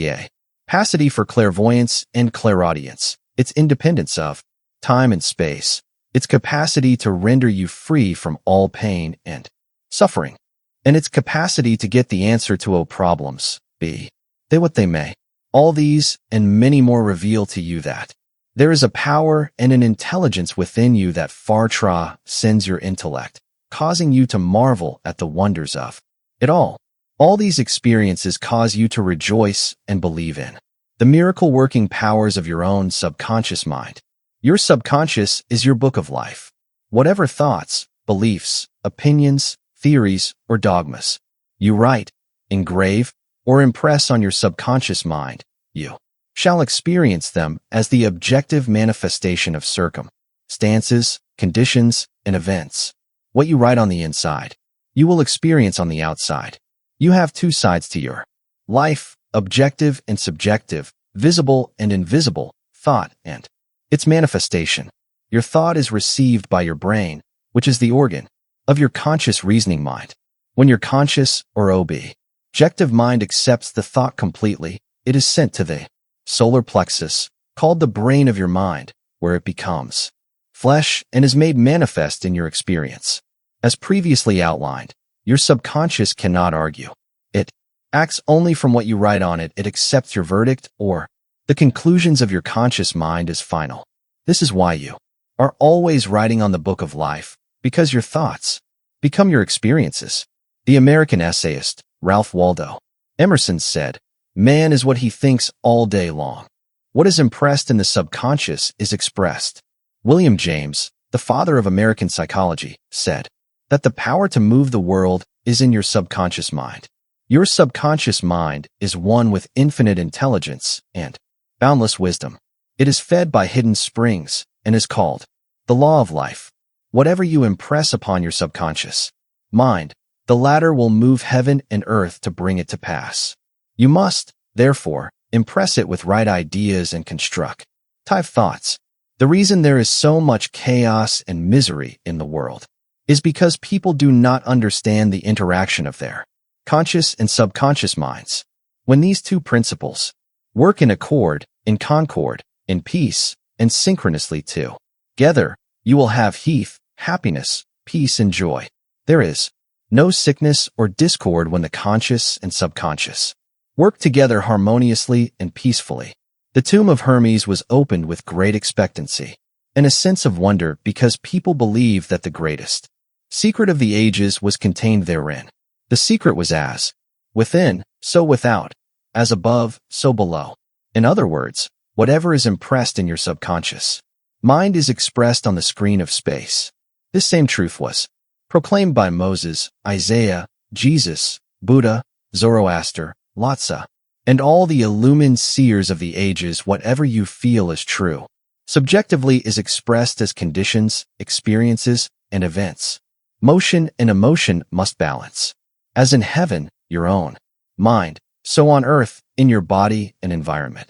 capacity for clairvoyance and clairaudience, its independence of time and space, its capacity to render you free from all pain and suffering, and its capacity to get the answer to all problems, be they what they may. All these and many more reveal to you that there is a power and an intelligence within you that far transcends your intellect, causing you to marvel at the wonders of it all. All these experiences cause you to rejoice and believe in the miracle-working powers of your own subconscious mind. Your subconscious is your book of life. Whatever thoughts, beliefs, opinions, theories, or dogmas you write, engrave, or impress on your subconscious mind, you shall experience them as the objective manifestation of circumstances, conditions, and events. What you write on the inside, you will experience on the outside. You have two sides to your life, objective and subjective, visible and invisible, thought and its manifestation. Your thought is received by your brain, which is the organ of your conscious reasoning mind. When your conscious, or objective mind accepts the thought completely, it is sent to the solar plexus, called the brain of your mind, where it becomes flesh and is made manifest in your experience. As previously outlined, your subconscious cannot argue. It acts only from what you write on it. It accepts your verdict or the conclusions of your conscious mind as final. This is why you are always writing on the book of life, because your thoughts become your experiences. The American essayist, Ralph Waldo Emerson, said, "Man is what he thinks all day long. What is impressed in the subconscious is expressed." William James, the father of American psychology, said that the power to move the world is in your subconscious mind. Your subconscious mind is one with infinite intelligence and boundless wisdom. It is fed by hidden springs and is called the law of life. Whatever you impress upon your subconscious mind, the latter will move heaven and earth to bring it to pass. You must, therefore, impress it with right ideas and constructive thoughts. The reason there is so much chaos and misery in the world is because people do not understand the interaction of their conscious and subconscious minds. When these two principles work in accord, in concord, in peace, and synchronously together, you will have health, happiness, peace, and joy. There is no sickness or discord when the conscious and subconscious work together harmoniously and peacefully. The tomb of Hermes was opened with great expectancy and a sense of wonder because people believed that the greatest secret of the ages was contained therein. The secret was as within, so without, as above, so below. In other words, whatever is impressed in your subconscious mind is expressed on the screen of space. This same truth was proclaimed by Moses, Isaiah, Jesus, Buddha, Zoroaster, Lhasa, and all the illumined seers of the ages. Whatever you feel is true subjectively is expressed as conditions, experiences, and events. Motion and emotion must balance. As in heaven, your own mind, so on earth, in your body and environment.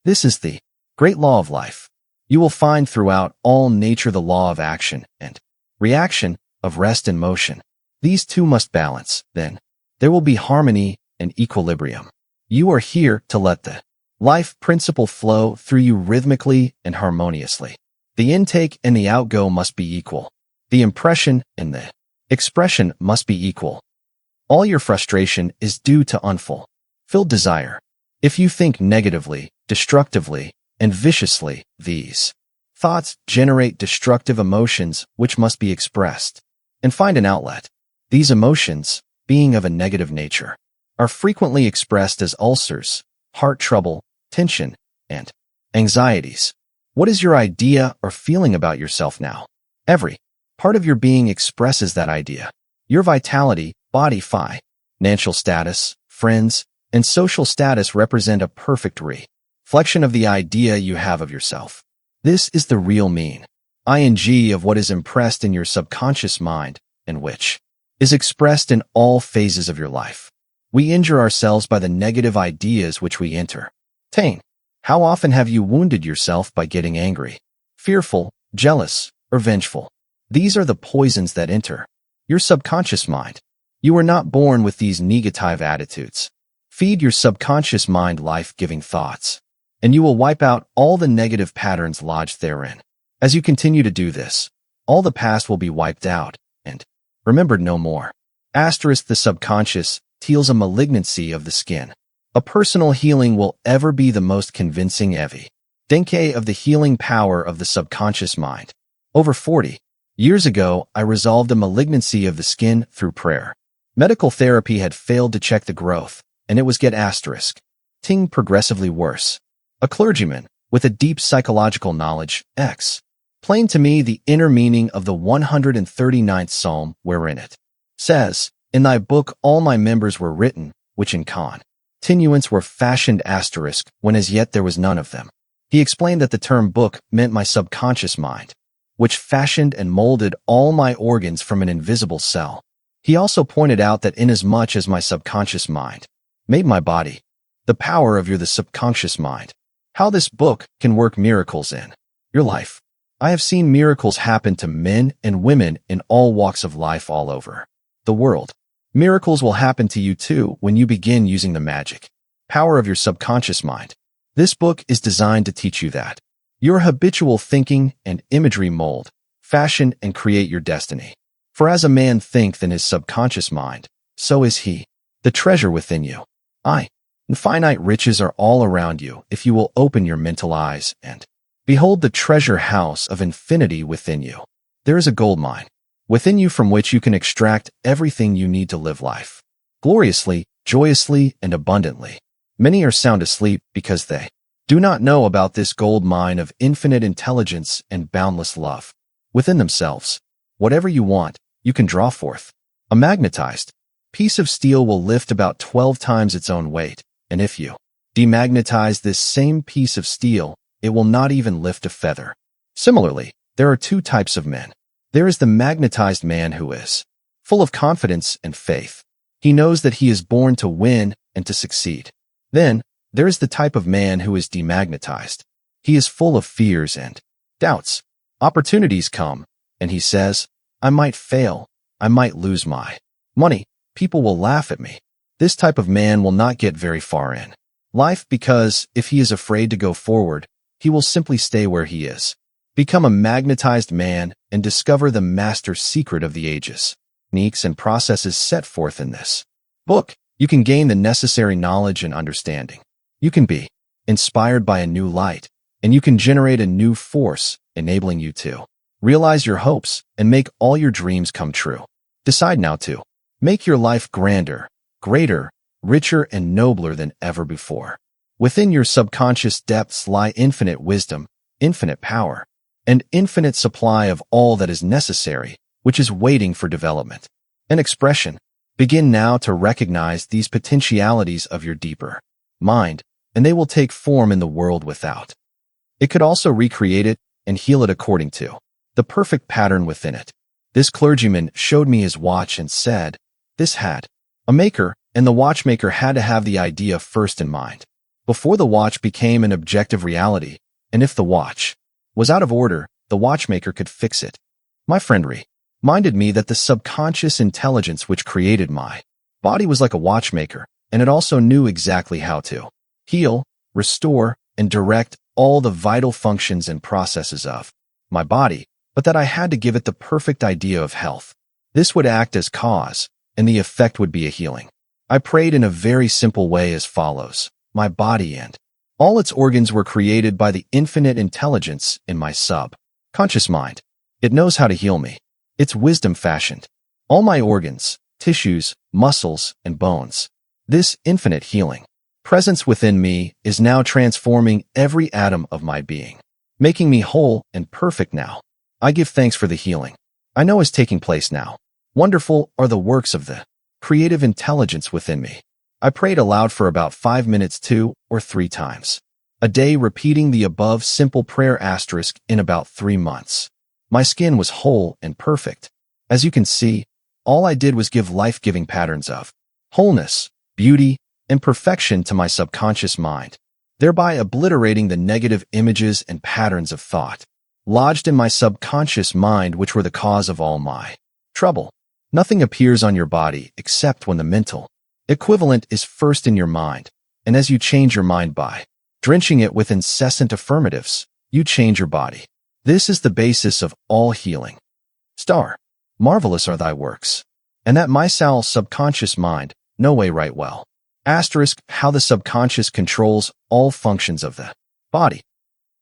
This is the great law of life. You will find throughout all nature the law of action and reaction, of rest and motion. These two must balance, then there will be harmony and equilibrium. You are here to let the life principle flow through you rhythmically and harmoniously. The intake and the outgo must be equal. The impression and the expression must be equal. All your frustration is due to unfulfilled desire. If you think negatively, destructively, and viciously, these thoughts generate destructive emotions which must be expressed and find an outlet. These emotions, being of a negative nature, are frequently expressed as ulcers, heart trouble, tension, and anxieties. What is your idea or feeling about yourself now? Every part of your being expresses that idea. Your vitality, body, financial status, friends, and social status represent a perfect reflection of the idea you have of yourself. This is the real meaning of what is impressed in your subconscious mind and which is expressed in all phases of your life. We injure ourselves by the negative ideas which we entertain. How often have you wounded yourself by getting angry, fearful, jealous, or vengeful? These are the poisons that enter your subconscious mind. You are not born with these negative attitudes. Feed your subconscious mind life-giving thoughts, and you will wipe out all the negative patterns lodged therein. As you continue to do this, all the past will be wiped out and remembered no more. The subconscious heals a malignancy of the skin. A personal healing will ever be the most convincing evidence of the healing power of the subconscious mind. Over 40 years ago, I resolved a malignancy of the skin through prayer. Medical therapy had failed to check the growth, and it was getting progressively worse. A clergyman, with a deep psychological knowledge, explained to me the inner meaning of the 139th Psalm, wherein it says, "In thy book all my members were written, which in continuance were fashioned when as yet there was none of them." He explained that the term book meant my subconscious mind, which fashioned and molded all my organs from an invisible cell. He also pointed out that inasmuch as my subconscious mind made my body, the power of the subconscious mind, how this book can work miracles in your life. I have seen miracles happen to men and women in all walks of life all over the world. Miracles will happen to you too when you begin using the magic power of your subconscious mind. This book is designed to teach you that your habitual thinking and imagery mold, fashion, and create your destiny. For as a man thinketh in his subconscious mind, so is he. The treasure within you. Infinite riches are all around you if you will open your mental eyes and behold the treasure house of infinity within you. There is a gold mine within you from which you can extract everything you need to live life gloriously, joyously, and abundantly. Many are sound asleep because they do not know about this gold mine of infinite intelligence and boundless love within themselves. Whatever you want, you can draw forth. A magnetized piece of steel will lift about 12 times its own weight, and if you demagnetize this same piece of steel, it will not even lift a feather. Similarly, there are two types of men. There is the magnetized man who is full of confidence and faith. He knows that he is born to win and to succeed. Then, there is the type of man who is demagnetized. He is full of fears and doubts. Opportunities come, and he says, I might fail. I might lose my money. People will laugh at me. This type of man will not get very far in life because if he is afraid to go forward, he will simply stay where he is. Become a magnetized man and discover the master secret of the ages. Techniques and processes set forth in this book. You can gain the necessary knowledge and understanding. You can be inspired by a new light, and you can generate a new force, enabling you to realize your hopes and make all your dreams come true. Decide now to make your life grander, greater, richer, and nobler than ever before. Within your subconscious depths lie infinite wisdom, infinite power, and infinite supply of all that is necessary, which is waiting for development and expression. Begin now to recognize these potentialities of your deeper mind, and they will take form in the world without. It could also recreate it and heal it according to the perfect pattern within it. This clergyman showed me his watch and said, this had a maker, and the watchmaker had to have the idea first in mind before the watch became an objective reality, and if the watch was out of order, the watchmaker could fix it. My friend reminded me that the subconscious intelligence which created my body was like a watchmaker, and it also knew exactly how to heal, restore, and direct all the vital functions and processes of my body, but that I had to give it the perfect idea of health. This would act as cause, and the effect would be a healing. I prayed in a very simple way as follows. My body and all its organs were created by the infinite intelligence in my subconscious mind. It knows how to heal me. Its wisdom fashioned all my organs, tissues, muscles, and bones. This infinite healing presence within me is now transforming every atom of my being, making me whole and perfect now. I give thanks for the healing I know is taking place now. Wonderful are the works of the creative intelligence within me. I prayed aloud for about 5 minutes 2 or 3 times a day, repeating the above simple prayer asterisk in about 3 months. My skin was whole and perfect. As you can see, all I did was give life-giving patterns of wholeness, beauty, and perfection to my subconscious mind, thereby obliterating the negative images and patterns of thought lodged in my subconscious mind which were the cause of all my trouble. Nothing appears on your body except when the mental equivalent is first in your mind, and as you change your mind by drenching it with incessant affirmatives, you change your body. This is the basis of all healing. Marvelous are thy works, and that my soul subconscious mind no way right well. Asterisk, how the subconscious controls all functions of the body.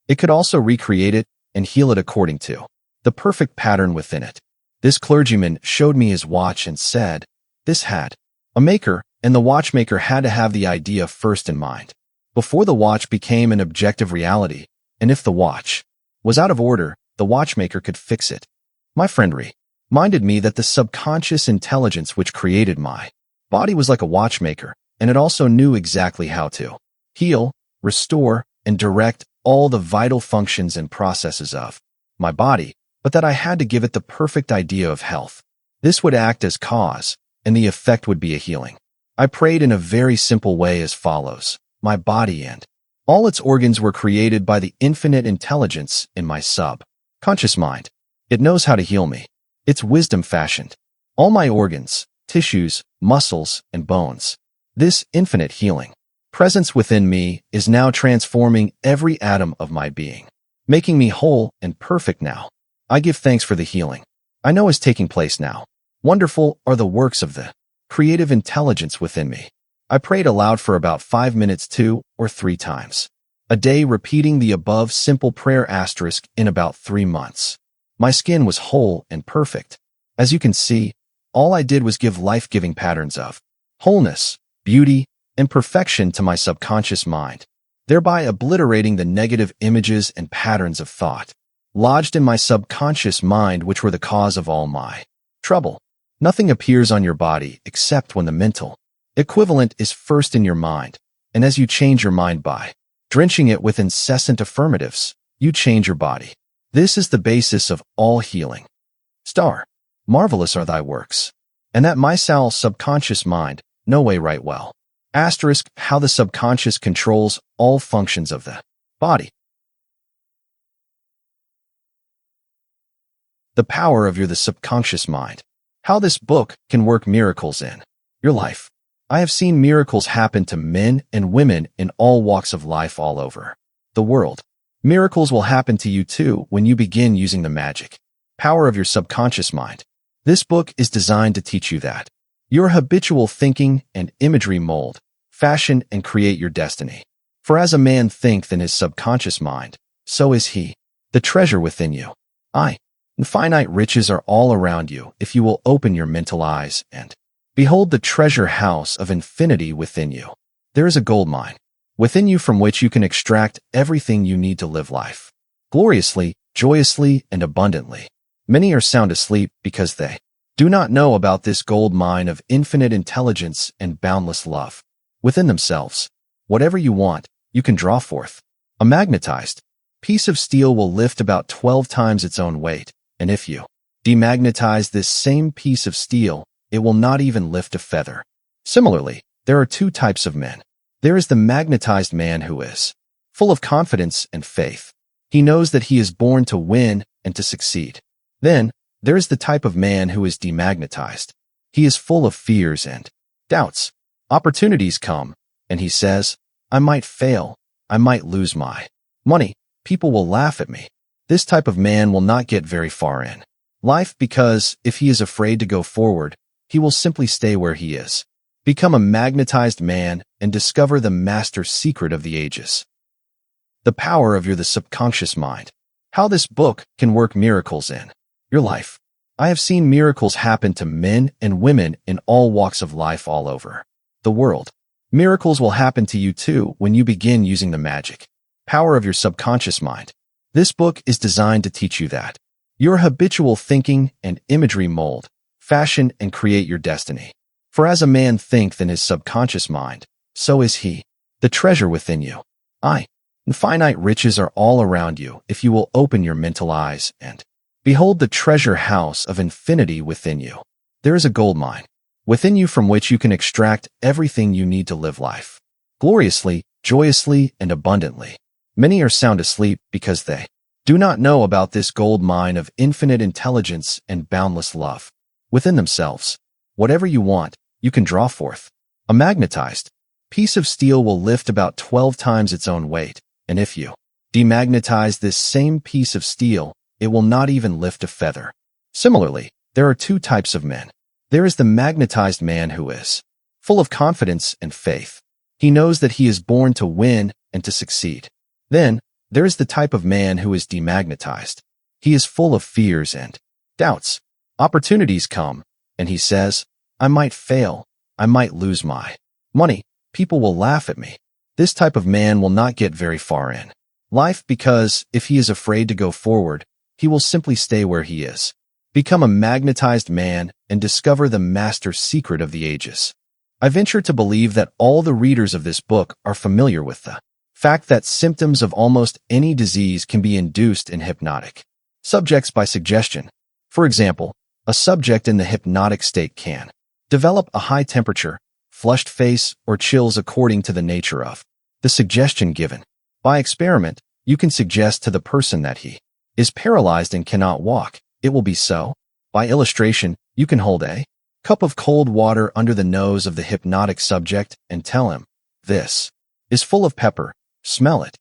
It could also recreate it and heal it according to the perfect pattern within it. This clergyman showed me his watch and said, this had a maker, and the watchmaker had to have the idea first in mind before the watch became an objective reality, and if the watch was out of order, the watchmaker could fix it. My friend reminded me that the subconscious intelligence which created my body was like a watchmaker, and it also knew exactly how to heal, restore, and direct all the vital functions and processes of my body, but that I had to give it the perfect idea of health. This would act as cause, and the effect would be a healing. I prayed in a very simple way as follows. My body and all its organs were created by the infinite intelligence in my subconscious Conscious mind. It knows how to heal me. It's wisdom fashioned. All my organs, tissues, muscles, and bones. This infinite healing presence within me is now transforming every atom of my being, making me whole and perfect now. I give thanks for the healing I know is taking place now. Wonderful are the works of the creative intelligence within me. I prayed aloud for about 5 minutes 2 or 3 times a day, repeating the above simple prayer asterisk in about 3 months. My skin was whole and perfect. As you can see, all I did was give life-giving patterns of wholeness, beauty, and perfection to my subconscious mind, thereby obliterating the negative images and patterns of thought lodged in my subconscious mind, which were the cause of all my trouble. Nothing appears on your body except when the mental equivalent is first in your mind, and as you change your mind by drenching it with incessant affirmatives, you change your body. This is the basis of all healing. Star. Marvelous are thy works, and that my soul subconscious mind no way right well. Asterisk, how the subconscious controls all functions of the body. The power of the subconscious mind. How this book can work miracles in your life. I have seen miracles happen to men and women in all walks of life all over the world. Miracles will happen to you too when you begin using the magic power of your subconscious mind. This book is designed to teach you that your habitual thinking and imagery mold, fashion, and create your destiny. For as a man thinketh in his subconscious mind, so is he. The treasure within you. Infinite riches are all around you if you will open your mental eyes and behold the treasure house of infinity within you. There is a gold mine within you from which you can extract everything you need to live life gloriously, joyously, and abundantly. Many are sound asleep because they do not know about this gold mine of infinite intelligence and boundless love within themselves. Whatever you want, you can draw forth. A magnetized piece of steel will lift about 12 times its own weight, and if you demagnetize this same piece of steel, it will not even lift a feather. Similarly, there are 2 types of men. There is the magnetized man who is full of confidence and faith. He knows that he is born to win and to succeed. Then, there is the type of man who is demagnetized. He is full of fears and doubts. Opportunities come, and he says, I might fail, I might lose my money, people will laugh at me. This type of man will not get very far in life because if he is afraid to go forward, he will simply stay where he is. Become a magnetized man and discover the master secret of the ages. The power of the subconscious mind. How this book can work miracles in your life. I have seen miracles happen to men and women in all walks of life all over the world. Miracles will happen to you too when you begin using the magic power of your subconscious mind. This book is designed to teach you that your habitual thinking and imagery mold, fashion, and create your destiny. For as a man thinketh in his subconscious mind, so is he. The treasure within you. Infinite riches are all around you if you will open your mental eyes and behold the treasure house of infinity within you. There is a gold mine within you from which you can extract everything you need to live life gloriously, joyously, and abundantly. Many are sound asleep because they do not know about this gold mine of infinite intelligence and boundless love within themselves. Whatever you want, you can draw forth. A magnetized piece of steel will lift about 12 times its own weight, and if you demagnetize this same piece of steel, it will not even lift a feather. Similarly, there are 2 types of men. There is the magnetized man who is full of confidence and faith. He knows that he is born to win and to succeed. Then, there is the type of man who is demagnetized. He is full of fears and doubts. Opportunities come, and he says, I might fail, I might lose my money, people will laugh at me. This type of man will not get very far in life because if he is afraid to go forward, he will simply stay where he is. Become a magnetized man and discover the master secret of the ages. I venture to believe that all the readers of this book are familiar with the fact that symptoms of almost any disease can be induced in hypnotic subjects by suggestion. For example, a subject in the hypnotic state can develop a high temperature, flushed face, or chills according to the nature of the suggestion given. By experiment, you can suggest to the person that he is paralyzed and cannot walk, it will be so. By illustration, you can hold a cup of cold water under the nose of the hypnotic subject and tell him, "This is full of pepper, smell it."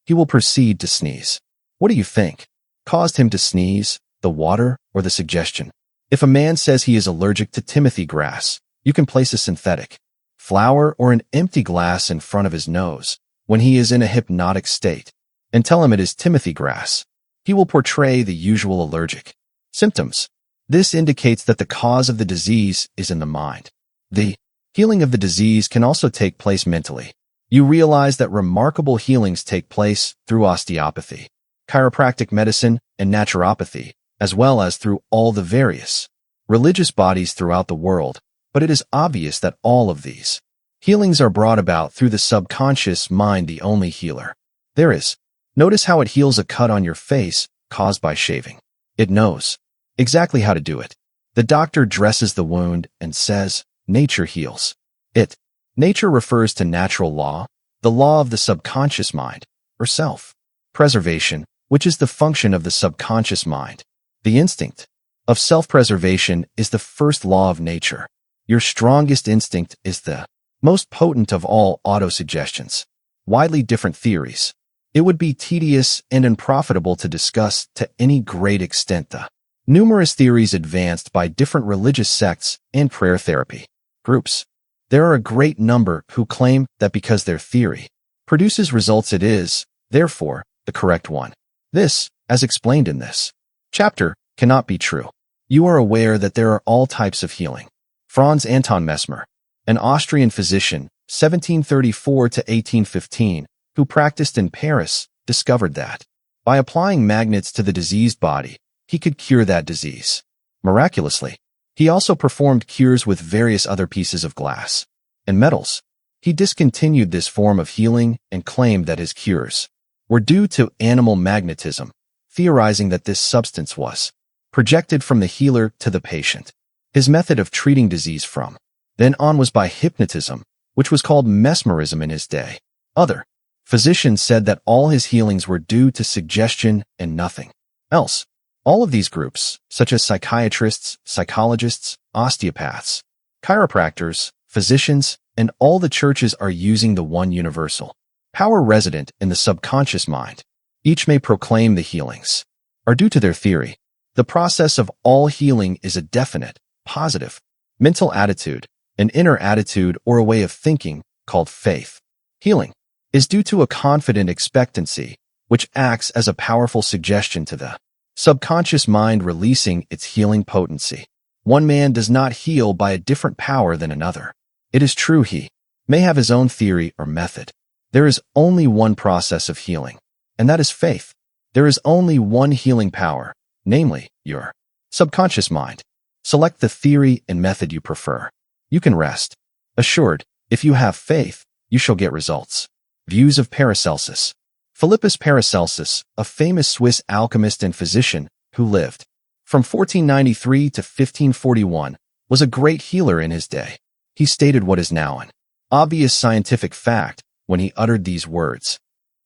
He will proceed to sneeze. What do you think caused him to sneeze, the water or the suggestion? If a man says he is allergic to Timothy grass, you can place a synthetic flower or an empty glass in front of his nose when he is in a hypnotic state and tell him it is Timothy grass. He will portray the usual allergic symptoms. This indicates that the cause of the disease is in the mind. The healing of the disease can also take place mentally. You realize that remarkable healings take place through osteopathy, chiropractic medicine, and naturopathy, as well as through all the various religious bodies throughout the world, but it is obvious that all of these healings are brought about through the subconscious mind, the only healer there is. Notice how it heals a cut on your face caused by shaving. It knows exactly how to do it. The doctor dresses the wound and says, "Nature heals it." Nature refers to natural law, the law of the subconscious mind, or self-preservation, which is the function of the subconscious mind. The instinct of self-preservation is the first law of nature. Your strongest instinct is the most potent of all autosuggestions. Widely different theories. It would be tedious and unprofitable to discuss to any great extent the numerous theories advanced by different religious sects and prayer therapy groups. There are a great number who claim that because their theory produces results, it is, therefore, the correct one. This, as explained in this chapter, cannot be true. You are aware that there are all types of healing. Franz Anton Mesmer, an Austrian physician, 1734 to 1815, who practiced in Paris, discovered that by applying magnets to the diseased body, he could cure that disease. Miraculously, he also performed cures with various other pieces of glass and metals. He discontinued this form of healing and claimed that his cures were due to animal magnetism, theorizing that this substance was projected from the healer to the patient. His method of treating disease from then on was by hypnotism, which was called mesmerism in his day. Other physicians said that all his healings were due to suggestion and nothing else. All of these groups, such as psychiatrists, psychologists, osteopaths, chiropractors, physicians, and all the churches are using the one universal power resident in the subconscious mind. Each may proclaim the healings are due to their theory. The process of all healing is a definite, positive, mental attitude, an inner attitude or a way of thinking called faith. Healing is due to a confident expectancy, which acts as a powerful suggestion to the subconscious mind, releasing its healing potency. One man does not heal by a different power than another. It is true he may have his own theory or method. There is only one process of healing, and that is faith. There is only one healing power, namely, your subconscious mind. Select the theory and method you prefer. You can rest assured, if you have faith, you shall get results. Views of Paracelsus. Philippus Paracelsus, a famous Swiss alchemist and physician who lived from 1493 to 1541, was a great healer in his day. He stated what is now an obvious scientific fact when he uttered these words: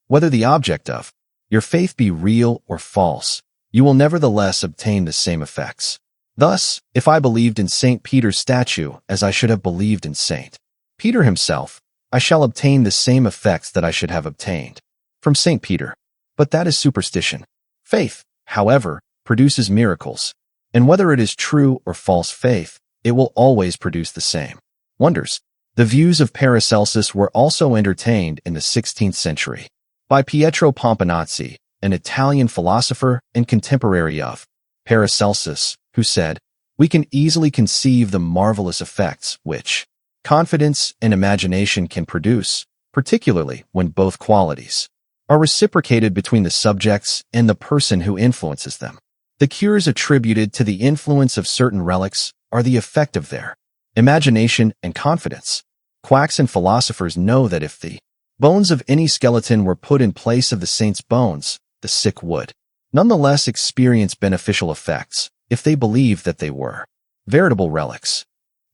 "Whether the object of your faith be real or false, you will nevertheless obtain the same effects." Thus, if I believed in St. Peter's statue as I should have believed in St. Peter himself, I shall obtain the same effects that I should have obtained from St. Peter. But that is superstition. Faith, however, produces miracles, and whether it is true or false faith, it will always produce the same wonders. The views of Paracelsus were also entertained in the 16th century by Pietro Pomponazzi, an Italian philosopher and contemporary of Paracelsus, who said, "We can easily conceive the marvelous effects which confidence and imagination can produce, particularly when both qualities are reciprocated between the subjects and the person who influences them. The cures attributed to the influence of certain relics are the effect of their imagination and confidence. Quacks and philosophers know that if the bones of any skeleton were put in place of the saint's bones, the sick would nonetheless experience beneficial effects if they believed that they were veritable relics.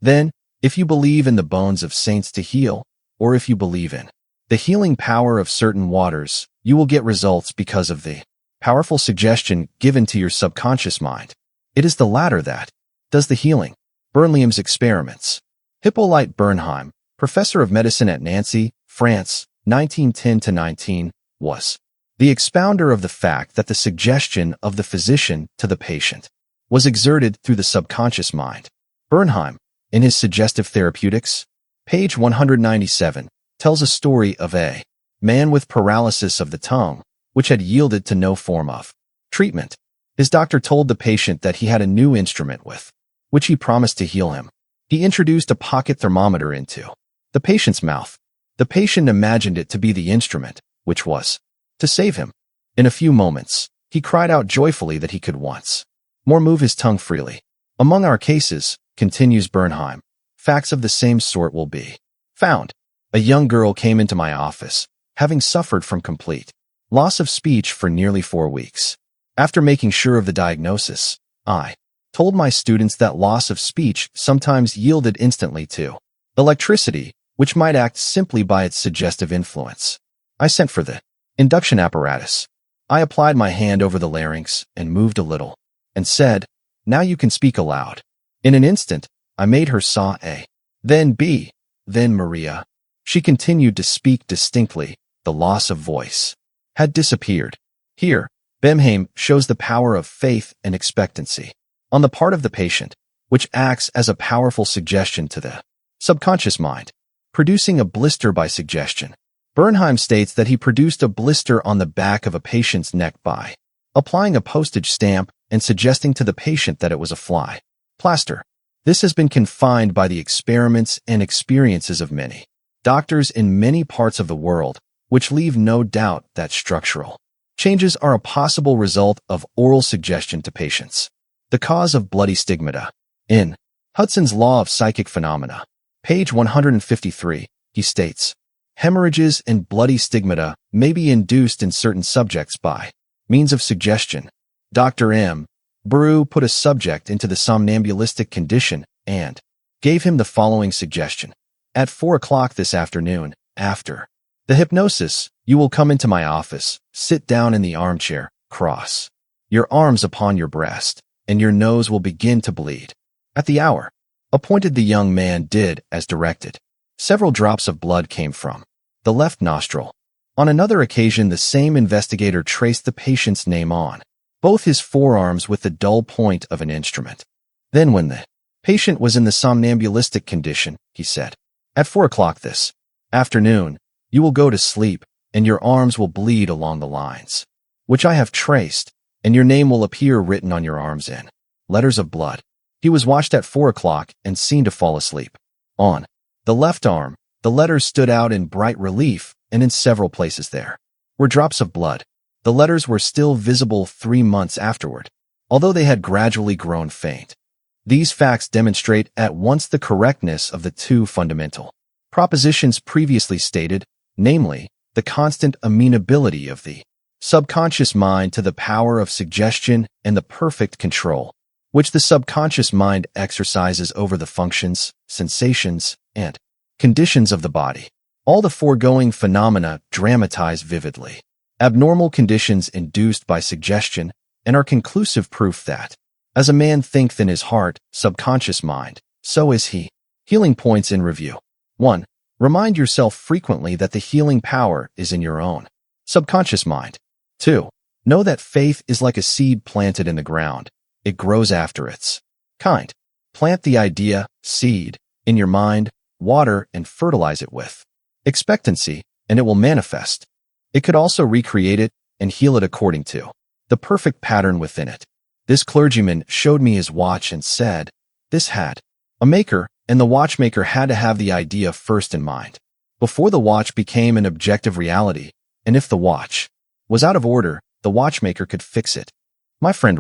Then, if you believe in the bones of saints to heal, or if you believe in the healing power of certain waters, you will get results because of the powerful suggestion given to your subconscious mind. It is the latter that does the healing. Bernheim's experiments. Hippolyte Bernheim, professor of medicine at Nancy, France, 1910–19, was the expounder of the fact that the suggestion of the physician to the patient was exerted through the subconscious mind. Bernheim, in his Suggestive Therapeutics, page 197, tells a story of a man with paralysis of the tongue, which had yielded to no form of treatment. His doctor told the patient that he had a new instrument with which he promised to heal him. He introduced a pocket thermometer into the patient's mouth. The patient imagined it to be the instrument, which was to save him. In a few moments, he cried out joyfully that he could once more move his tongue freely. Among our cases, continues Bernheim, facts of the same sort will be found. A young girl came into my office, having suffered from complete loss of speech for nearly 4 weeks. After making sure of the diagnosis, I told my students that loss of speech sometimes yielded instantly to electricity, which might act simply by its suggestive influence. I sent for the induction apparatus. I applied my hand over the larynx and moved a little, and said, "Now you can speak aloud." In an instant, I made her saw A, then B, then Maria. She continued to speak distinctly. The loss of voice had disappeared. Here, Bernheim shows the power of faith and expectancy on the part of the patient, which acts as a powerful suggestion to the subconscious mind, producing a blister by suggestion. Bernheim states that he produced a blister on the back of a patient's neck by applying a postage stamp and suggesting to the patient that it was a fly plaster. This has been confined by the experiments and experiences of many doctors in many parts of the world, which leave no doubt that structural changes are a possible result of oral suggestion to patients. The cause of bloody stigmata. In Hudson's Law of Psychic Phenomena, page 153, he states, hemorrhages and bloody stigmata may be induced in certain subjects by means of suggestion. Dr. M. Brew put a subject into the somnambulistic condition and gave him the following suggestion. At 4 o'clock this afternoon, after the hypnosis, you will come into my office, sit down in the armchair, cross your arms upon your breast, and your nose will begin to bleed. At the hour appointed, the young man did as directed. Several drops of blood came from the left nostril. On another occasion, the same investigator traced the patient's name on both his forearms with the dull point of an instrument. Then when the patient was in the somnambulistic condition, he said, "At 4 o'clock this afternoon, you will go to sleep, and your arms will bleed along the lines which I have traced, and your name will appear written on your arms in letters of blood." He was watched at 4 o'clock and seen to fall asleep. On the left arm, the letters stood out in bright relief, and in several places there were drops of blood. The letters were still visible 3 months afterward, although they had gradually grown faint. These facts demonstrate at once the correctness of the two fundamental propositions previously stated, namely, the constant amenability of the subconscious mind to the power of suggestion and the perfect control which the subconscious mind exercises over the functions, sensations, and conditions of the body. All the foregoing phenomena dramatize vividly abnormal conditions induced by suggestion and are conclusive proof that, as a man thinketh in his heart, subconscious mind, so is he. Healing points in review. 1. Remind yourself frequently that the healing power is in your own subconscious mind. 2. Know that faith is like a seed planted in the ground. It grows after its kind. Plant the idea, seed, in your mind, water and fertilize it with expectancy, and it will manifest. It could also recreate it and heal it according to the perfect pattern within it. This clergyman showed me his watch and said, "This had a maker, and the watchmaker had to have the idea first in mind before the watch became an objective reality, and if the watch was out of order, the watchmaker could fix it." My friend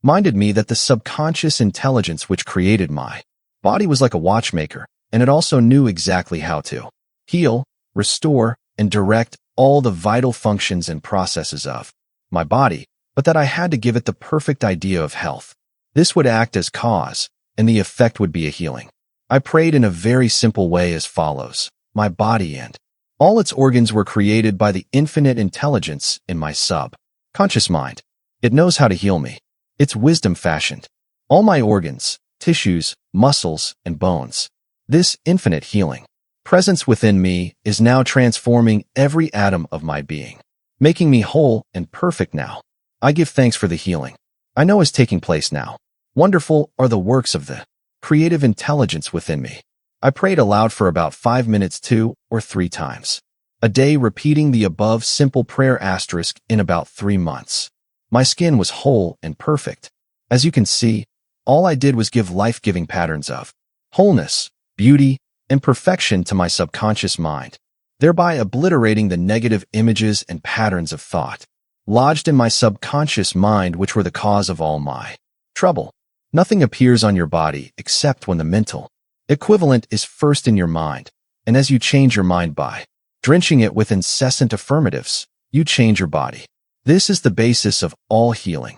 reminded me that the subconscious intelligence which created my body was like a watchmaker, and it also knew exactly how to heal, restore, and direct all the vital functions and processes of my body, but that I had to give it the perfect idea of health. This would act as cause, and the effect would be a healing. I prayed in a very simple way as follows. My body and all its organs were created by the infinite intelligence in my subconscious Conscious mind. It knows how to heal me. It's wisdom fashioned. All my organs, tissues, muscles, and bones. This infinite healing presence within me is now transforming every atom of my being, making me whole and perfect now. I give thanks for the healing I know is taking place now. Wonderful are the works of the creative intelligence within me. I prayed aloud for about 5 minutes 2 or 3 times a day, repeating the above simple prayer asterisk in about 3 months. My skin was whole and perfect. As you can see, all I did was give life-giving patterns of wholeness, beauty, and perfection to my subconscious mind, thereby obliterating the negative images and patterns of thought lodged in my subconscious mind, which were the cause of all my trouble. Nothing appears on your body except when the mental equivalent is first in your mind, and as you change your mind by drenching it with incessant affirmatives, you change your body. This is the basis of all healing.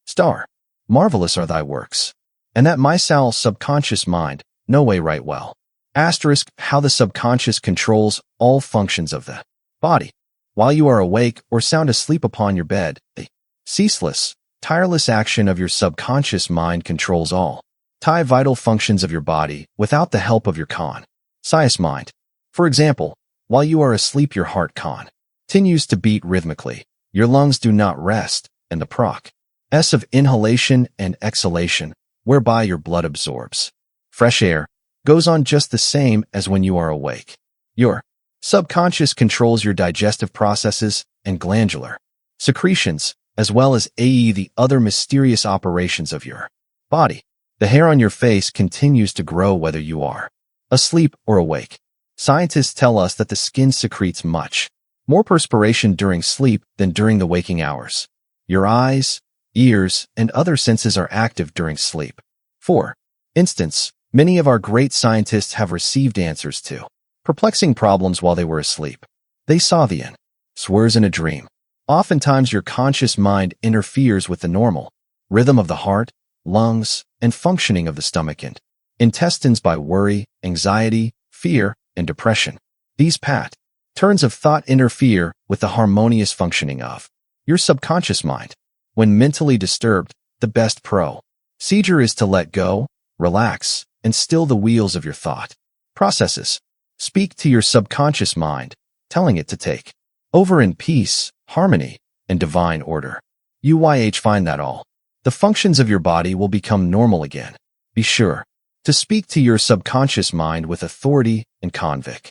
Star. Marvelous are thy works, and that my subconscious mind no way right well. Asterisk, how the subconscious controls all functions of the body. While you are awake or sound asleep upon your bed, the ceaseless, tireless action of your subconscious mind controls all vital functions of your body without the help of your conscious mind. For example, while you are asleep, your heart continues to beat rhythmically, your lungs do not rest, and the process of inhalation and exhalation, whereby your blood absorbs fresh air, goes on just the same as when you are awake. Your subconscious controls your digestive processes and glandular secretions, as well as the other mysterious operations of your body. The hair on your face continues to grow whether you are asleep or awake. Scientists tell us that the skin secretes much more perspiration during sleep than during the waking hours. Your eyes, ears, and other senses are active during sleep. For instance, many of our great scientists have received answers to perplexing problems while they were asleep. They saw the answers in a dream. Oftentimes your conscious mind interferes with the normal rhythm of the heart, lungs, and functioning of the stomach and intestines by worry, anxiety, fear, and depression. These patterns of thought interfere with the harmonious functioning of your subconscious mind. When mentally disturbed, the best procedure is to let go, relax, and still the wheels of your thought processes. Speak to your subconscious mind, telling it to take over in peace, harmony, and divine order. Find that all the functions of your body will become normal again. Be sure to speak to your subconscious mind with authority and conviction,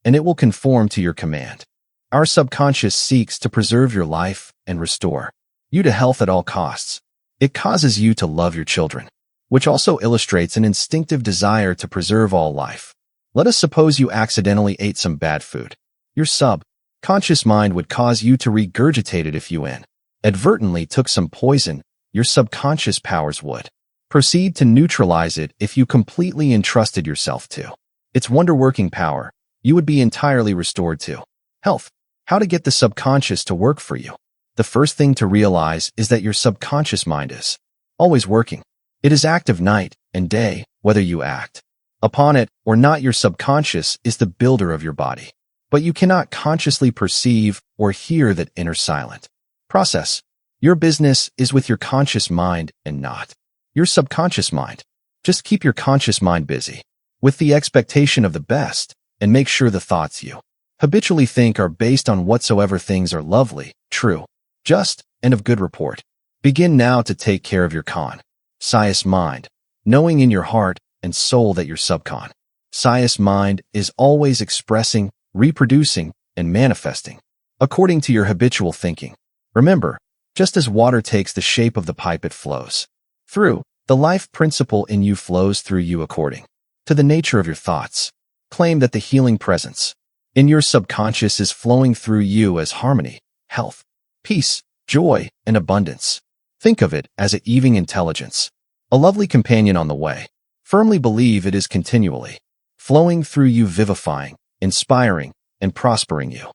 and it will conform to your command. Our subconscious seeks to preserve your life and restore you to health at all costs. It causes you to love your children, which also illustrates an instinctive desire to preserve all life. Let us suppose you accidentally ate some bad food. Your subconscious mind would cause you to regurgitate it. If you inadvertently took some poison, your subconscious powers would proceed to neutralize it. If you completely entrusted yourself to its wonder-working power, you would be entirely restored to health. How to get the subconscious to work for you? The first thing to realize is that your subconscious mind is always working. It is active night and day, whether you act upon it or not. Your subconscious is the builder of your body, but you cannot consciously perceive or hear that inner silent process. Your business is with your conscious mind and not your subconscious mind. Just keep your conscious mind busy with the expectation of the best, and make sure the thoughts you habitually think are based on whatsoever things are lovely, true, just, and of good report. Begin now to take care of your conscious mind, knowing in your heart and soul that your subconscious mind is always expressing, reproducing, and manifesting according to your habitual thinking. Remember, just as water takes the shape of the pipe it flows through, the life principle in you flows through you according to the nature of your thoughts. Claim that the healing presence in your subconscious is flowing through you as harmony, health, peace, joy, and abundance. Think of it as a evening intelligence, a lovely companion on the way. Firmly believe it is continually flowing through you, vivifying, inspiring, and prospering you.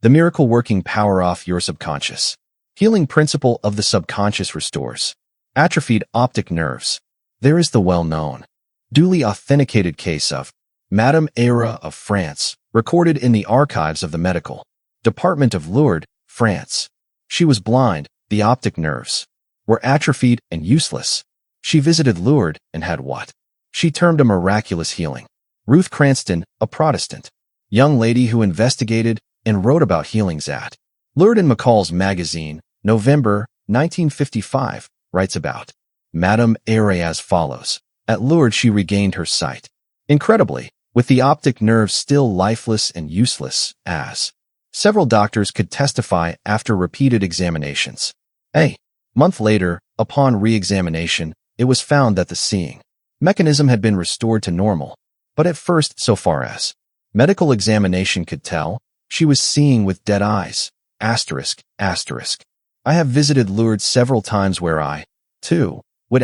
The miracle-working power of your subconscious. Healing principle of the subconscious restores atrophied optic nerves. There is the well-known, duly authenticated case of Madame Era of France, recorded in the archives of the medical department of Lourdes, France. She was blind, the optic nerves were atrophied and useless. She visited Lourdes and had what she termed a miraculous healing. Ruth Cranston, a Protestant young lady who investigated and wrote about healings at Lourdes in McCall's magazine, November 1955, writes about Madame Aire as follows. At Lourdes she regained her sight. Incredibly, with the optic nerves still lifeless and useless, as several doctors could testify after repeated examinations. A month later, upon re-examination, it was found that the seeing mechanism had been restored to normal, but at first, so far as medical examination could tell, she was seeing with dead eyes. Asterisk. I have visited Lourdes several times where I, too, would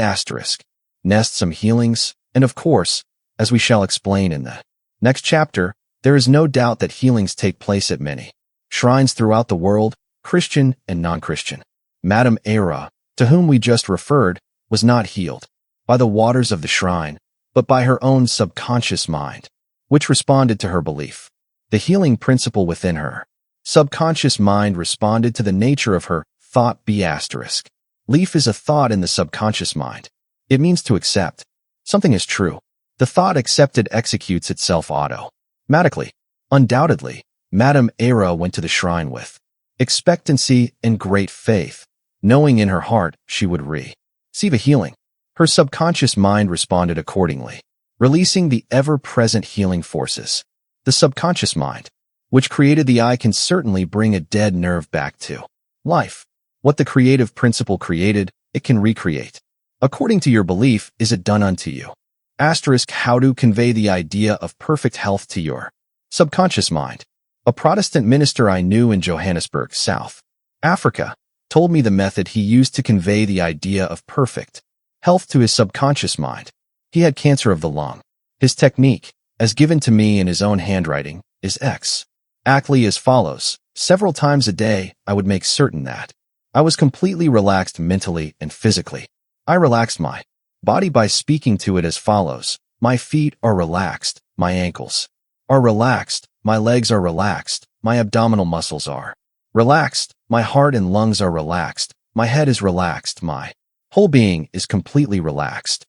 nest some healings, and of course, as we shall explain in the next chapter, there is no doubt that healings take place at many shrines throughout the world, Christian and non-Christian. Madame Aire, to whom we just referred, was not healed by the waters of the shrine, but by her own subconscious mind, which responded to her belief. The healing principle within her subconscious mind responded to the nature of her thought. Belief is a thought in the subconscious mind. It means to accept something is true. The thought accepted executes itself automatically. Undoubtedly, Madame Aire went to the shrine with expectancy and great faith, knowing in her heart she would receive a healing. Her subconscious mind responded accordingly, releasing the ever-present healing forces. The subconscious mind, which created the eye, can certainly bring a dead nerve back to life. What the creative principle created, it can recreate. According to your belief, is it done unto you? Asterisk. How to convey the idea of perfect health to your subconscious mind. A Protestant minister I knew in Johannesburg, South Africa, told me the method he used to convey the idea of perfect health to his subconscious mind. He had cancer of the lung. His technique, as given to me in his own handwriting, is exactly as follows. Several times a day, I would make certain that I was completely relaxed mentally and physically. I relaxed my body by speaking to it as follows. My feet are relaxed, my ankles are relaxed, my legs are relaxed, my abdominal muscles are relaxed, my heart and lungs are relaxed, my head is relaxed, my whole being is completely relaxed.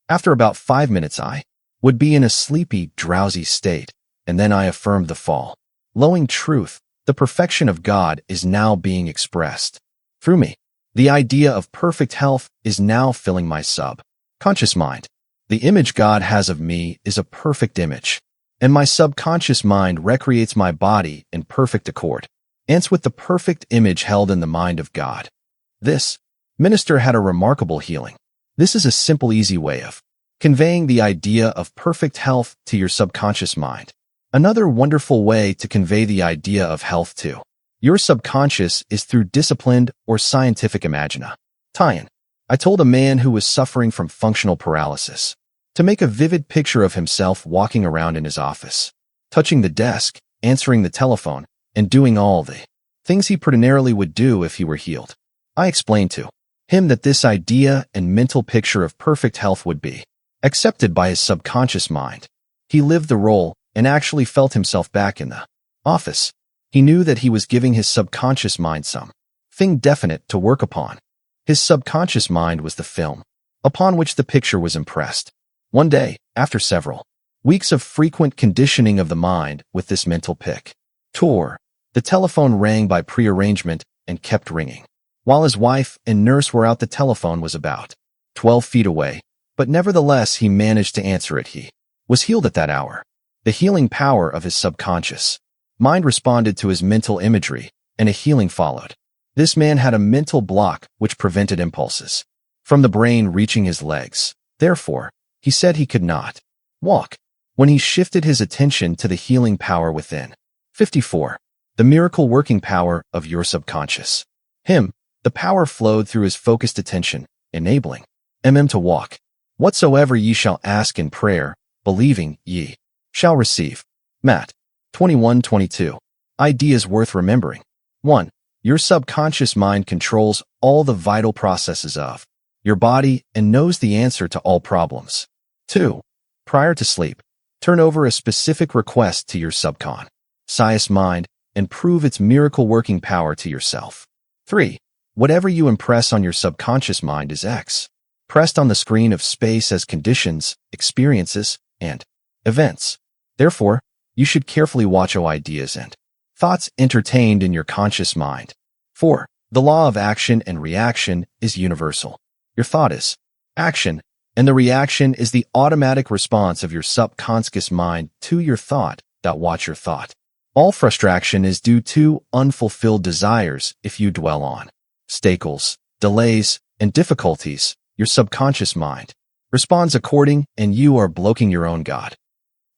After about 5 minutes I would be in a sleepy, drowsy state, and then I affirmed the following truth: the perfection of God is now being expressed through me. The idea of perfect health is now filling my subconscious mind. The image God has of me is a perfect image, and my subconscious mind recreates my body in perfect accord with the perfect image held in the mind of God. This minister had a remarkable healing. This is a simple, easy way of conveying the idea of perfect health to your subconscious mind. Another wonderful way to convey the idea of health to your subconscious is through disciplined or scientific imagination. I told a man who was suffering from functional paralysis to make a vivid picture of himself walking around in his office, touching the desk, answering the telephone, and doing all the things he ordinarily would do if he were healed. I explained to him that this idea and mental picture of perfect health would be accepted by his subconscious mind. He lived the role and actually felt himself back in the office. He knew that he was giving his subconscious mind something definite to work upon. His subconscious mind was the film upon which the picture was impressed. One day, after several weeks of frequent conditioning of the mind with this mental picture, the telephone rang by prearrangement and kept ringing. While his wife and nurse were out, the telephone was about 12 feet away, but nevertheless he managed to answer it. He was healed at that hour. The healing power of his subconscious mind responded to his mental imagery, and a healing followed. This man had a mental block which prevented impulses from the brain reaching his legs. Therefore, he said he could not walk. When he shifted his attention to the healing power within. 54. The miracle working power of your subconscious. The power flowed through his focused attention, enabling him to walk. Whatsoever ye shall ask in prayer, believing, ye shall receive. Matt 21:22. Ideas worth remembering. 1. Your subconscious mind controls all the vital processes of your body and knows the answer to all problems. 2. Prior to sleep, turn over a specific request to your subconscious mind and prove its miracle working power to yourself. 3. Whatever you impress on your subconscious mind is pressed on the screen of space as conditions, experiences, and events. Therefore, you should carefully watch ideas and thoughts entertained in your conscious mind. 4. The law of action and reaction is universal. Your thought is action, and the reaction is the automatic response of your subconscious mind to your thought. Watch your thought. All frustration is due to unfulfilled desires. If you dwell on obstacles, delays, and difficulties, your subconscious mind responds according, and you are blocking your own God.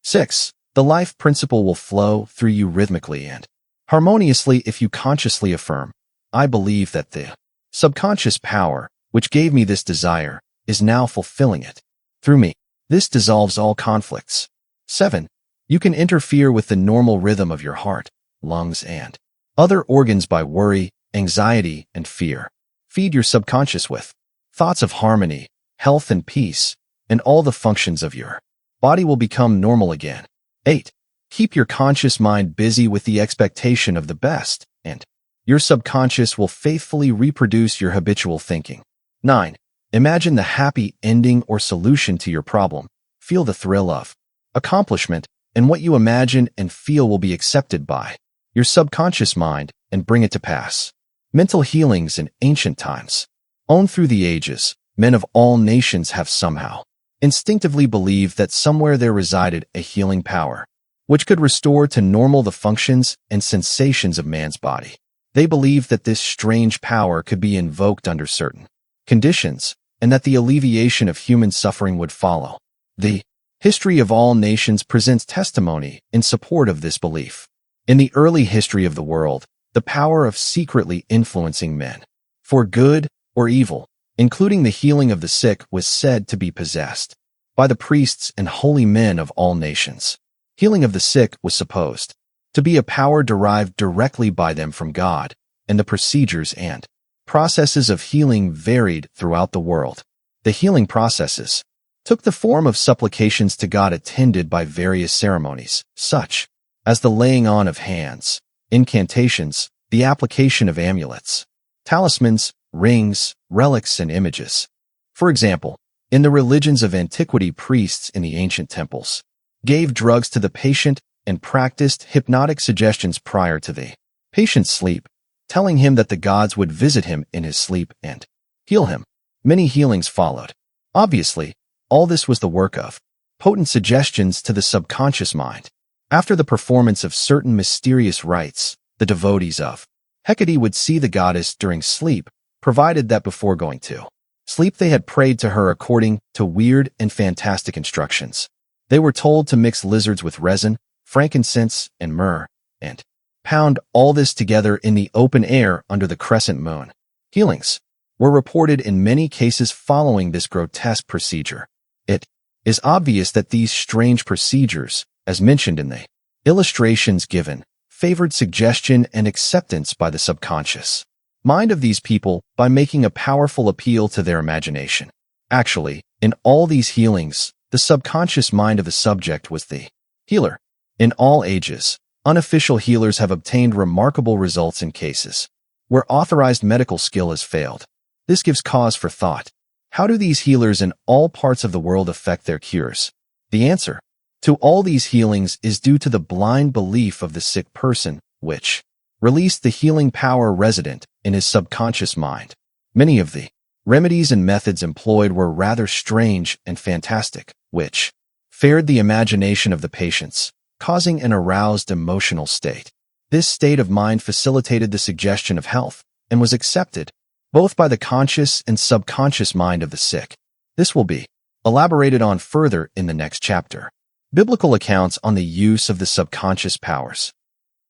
6. The life principle will flow through you rhythmically and harmoniously if you consciously affirm, I believe that the subconscious power, which gave me this desire, is now fulfilling it through me. This dissolves all conflicts. 7. You can interfere with the normal rhythm of your heart, lungs, and other organs by worry, anxiety, and fear. Feed your subconscious with thoughts of harmony, health, and peace, and all the functions of your body will become normal again. 8. Keep your conscious mind busy with the expectation of the best, and your subconscious will faithfully reproduce your habitual thinking. 9. Imagine the happy ending or solution to your problem. Feel the thrill of accomplishment, and what you imagine and feel will be accepted by your subconscious mind and bring it to pass. Mental healings in ancient times. On through the ages, men of all nations have somehow instinctively believed that somewhere there resided a healing power, which could restore to normal the functions and sensations of man's body. They believed that this strange power could be invoked under certain conditions, and that the alleviation of human suffering would follow. The history of all nations presents testimony in support of this belief. In the early history of the world, the power of secretly influencing men for good or evil, including the healing of the sick, was said to be possessed by the priests and holy men of all nations. Healing of the sick was supposed to be a power derived directly by them from God, and the procedures and processes of healing varied throughout the world. The healing processes took the form of supplications to God attended by various ceremonies, such as the laying on of hands, incantations, the application of amulets, talismans, rings, relics, and images. For example, in the religions of antiquity, priests in the ancient temples gave drugs to the patient and practiced hypnotic suggestions prior to the patient's sleep, telling him that the gods would visit him in his sleep and heal him. Many healings followed. Obviously, all this was the work of potent suggestions to the subconscious mind. After the performance of certain mysterious rites, the devotees of Hecate would see the goddess during sleep, provided that before going to sleep they had prayed to her according to weird and fantastic instructions. They were told to mix lizards with resin, frankincense, and myrrh, and pound all this together in the open air under the crescent moon. Healings were reported in many cases following this grotesque procedure. It is obvious that these strange procedures, as mentioned in the illustrations given, favored suggestion and acceptance by the subconscious mind of these people by making a powerful appeal to their imagination. Actually, in all these healings, the subconscious mind of the subject was the healer. In all ages, unofficial healers have obtained remarkable results in cases where authorized medical skill has failed. This gives cause for thought. How do these healers in all parts of the world affect their cures? The answer to all these healings is due to the blind belief of the sick person, which released the healing power resident in his subconscious mind. Many of the remedies and methods employed were rather strange and fantastic, which fared the imagination of the patients, causing an aroused emotional state. This state of mind facilitated the suggestion of health and was accepted both by the conscious and subconscious mind of the sick. This will be elaborated on further in the next chapter. Biblical accounts on the use of the subconscious powers.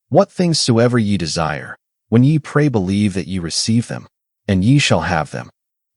What things soever ye desire, when ye pray believe that ye receive them, and ye shall have them.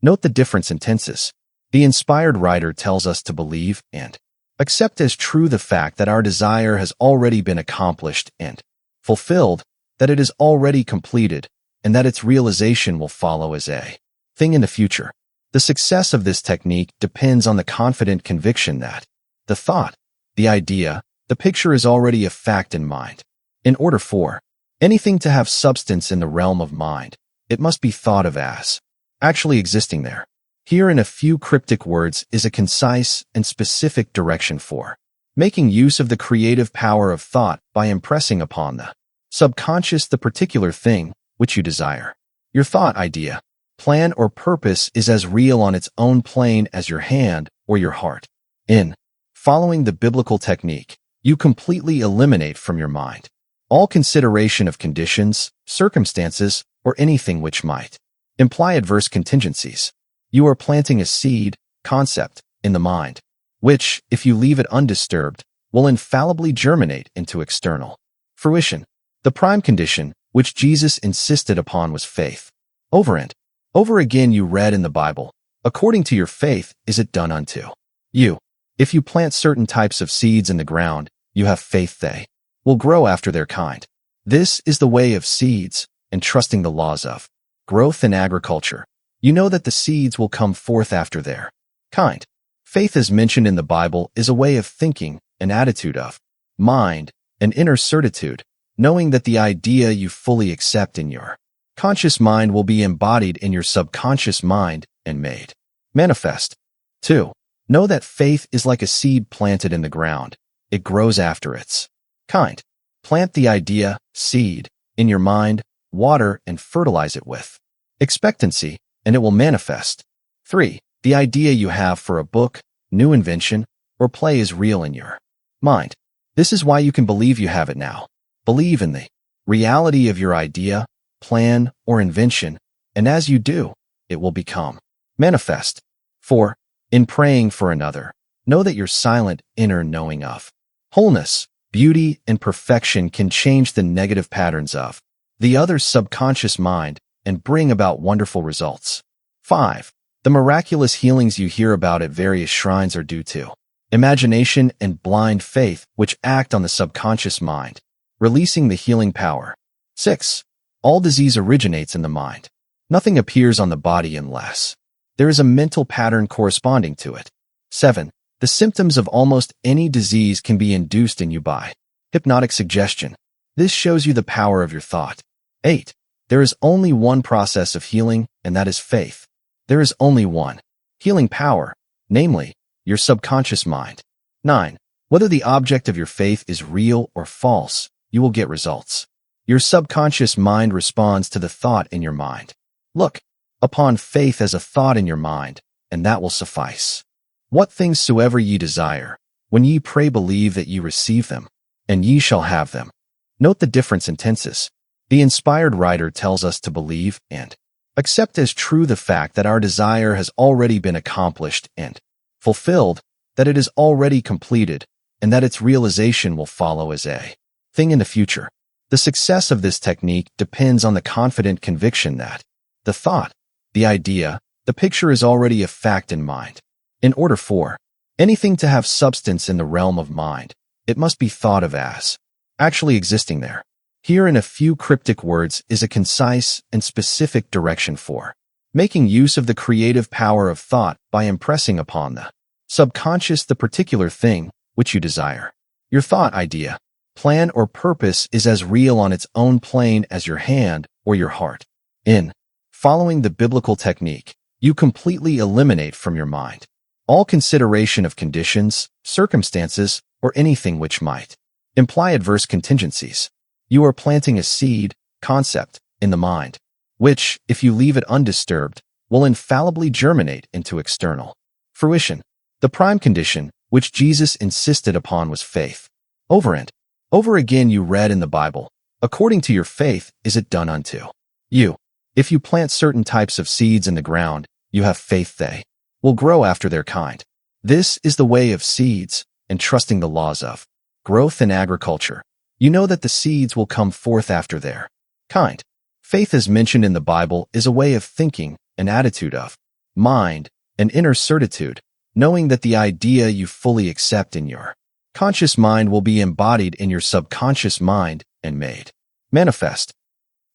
Note the difference in tenses. The inspired writer tells us to believe and accept as true the fact that our desire has already been accomplished and fulfilled, that it is already completed, and that its realization will follow as a thing in the future. The success of this technique depends on the confident conviction that the thought, the idea, the picture is already a fact in mind. In order for anything to have substance in the realm of mind, it must be thought of as actually existing there. Here in a few cryptic words is a concise and specific direction for making use of the creative power of thought by impressing upon the subconscious the particular thing which you desire. Your thought, idea, plan, or purpose is as real on its own plane as your hand or your heart. In following the biblical technique, you completely eliminate from your mind all consideration of conditions, circumstances, or anything which might imply adverse contingencies. You are planting a seed, concept, in the mind, which, if you leave it undisturbed, will infallibly germinate into external fruition. The prime condition, which Jesus insisted upon, was faith. Over and over again you read in the Bible, according to your faith is it done unto you. If you plant certain types of seeds in the ground, you have faith they will grow after their kind. This is the way of seeds and trusting the laws of growth in agriculture. You know that the seeds will come forth after their kind. Faith, as mentioned in the Bible, is a way of thinking, an attitude of mind, an inner certitude, knowing that the idea you fully accept in your conscious mind will be embodied in your subconscious mind and made manifest. 2. Know that faith is like a seed planted in the ground. It grows after its kind. Plant the idea, seed, in your mind, water and fertilize it with expectancy, and it will manifest. 3. The idea you have for a book, new invention, or play is real in your mind. This is why you can believe you have it now. Believe in the reality of your idea, plan, or invention, and as you do, it will become manifest. 4. In praying for another, know that your silent inner knowing of wholeness, beauty, and perfection can change the negative patterns of the other's subconscious mind and bring about wonderful results. 5. The miraculous healings you hear about at various shrines are due to imagination and blind faith which act on the subconscious mind, releasing the healing power. 6. All disease originates in the mind. Nothing appears on the body unless there is a mental pattern corresponding to it. 7. The symptoms of almost any disease can be induced in you by hypnotic suggestion. This shows you the power of your thought. 8. There is only one process of healing, and that is faith. There is only one healing power, namely, your subconscious mind. 9. Whether the object of your faith is real or false, you will get results. Your subconscious mind responds to the thought in your mind. Look upon faith as a thought in your mind, and that will suffice. What things soever ye desire, when ye pray believe that ye receive them, and ye shall have them. Note the difference in tenses. The inspired writer tells us to believe and accept as true the fact that our desire has already been accomplished and fulfilled, that it is already completed, and that its realization will follow as a thing in the future. The success of this technique depends on the confident conviction that the thought, the idea, the picture is already a fact in mind. In order for anything to have substance in the realm of mind, it must be thought of as actually existing there. Here in a few cryptic words is a concise and specific direction for making use of the creative power of thought by impressing upon the subconscious the particular thing which you desire. Your thought, idea, plan, or purpose is as real on its own plane as your hand or your heart. In following the biblical technique, you completely eliminate from your mind all consideration of conditions, circumstances, or anything which might imply adverse contingencies. You are planting a seed, concept, in the mind, which, if you leave it undisturbed, will infallibly germinate into external fruition. The prime condition, which Jesus insisted upon, was faith. Over and over again you read in the Bible, according to your faith is it done unto you. If you plant certain types of seeds in the ground, you have faith they will grow after their kind. This is the way of seeds and trusting the laws of growth in agriculture. You know that the seeds will come forth after their kind. Faith, as mentioned in the Bible, is a way of thinking, an attitude of mind, an inner certitude, knowing that the idea you fully accept in your conscious mind will be embodied in your subconscious mind and made manifest.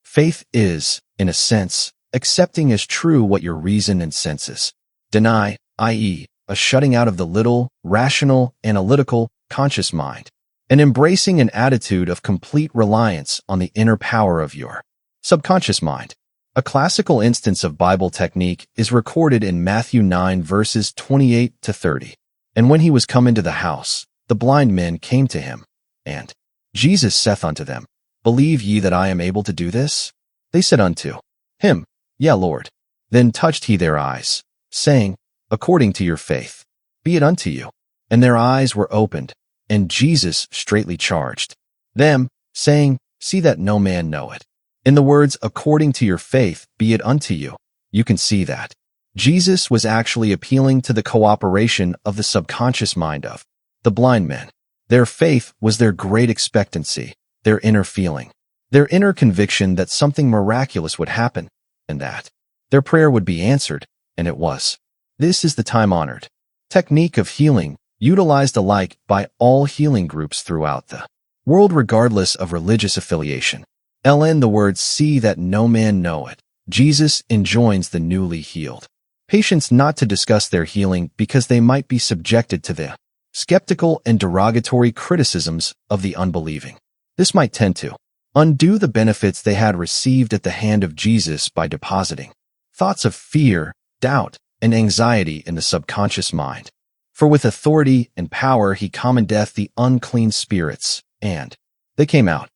Faith is, in a sense, accepting as true what your reason and senses deny, i.e., a shutting out of the little, rational, analytical, conscious mind, and embracing an attitude of complete reliance on the inner power of your subconscious mind. A classical instance of Bible technique is recorded in Matthew 9 verses 28 to 30. And when he was come into the house, the blind men came to him. And Jesus saith unto them, Believe ye that I am able to do this? They said unto him, Yea, Lord. Then touched he their eyes, saying, According to your faith, be it unto you. And their eyes were opened, and Jesus straitly charged them, saying, See that no man know it. In the words, according to your faith, be it unto you, you can see that Jesus was actually appealing to the cooperation of the subconscious mind of the blind men. Their faith was their great expectancy, their inner feeling, their inner conviction that something miraculous would happen, and that their prayer would be answered, and it was. This is the time-honored technique of healing, utilized alike by all healing groups throughout the world regardless of religious affiliation. LN the words see that no man know it. Jesus enjoins the newly healed patients not to discuss their healing because they might be subjected to the skeptical and derogatory criticisms of the unbelieving. This might tend to undo the benefits they had received at the hand of Jesus by depositing thoughts of fear, doubt, and anxiety in the subconscious mind. For with authority and power he commandeth the unclean spirits, and they came out.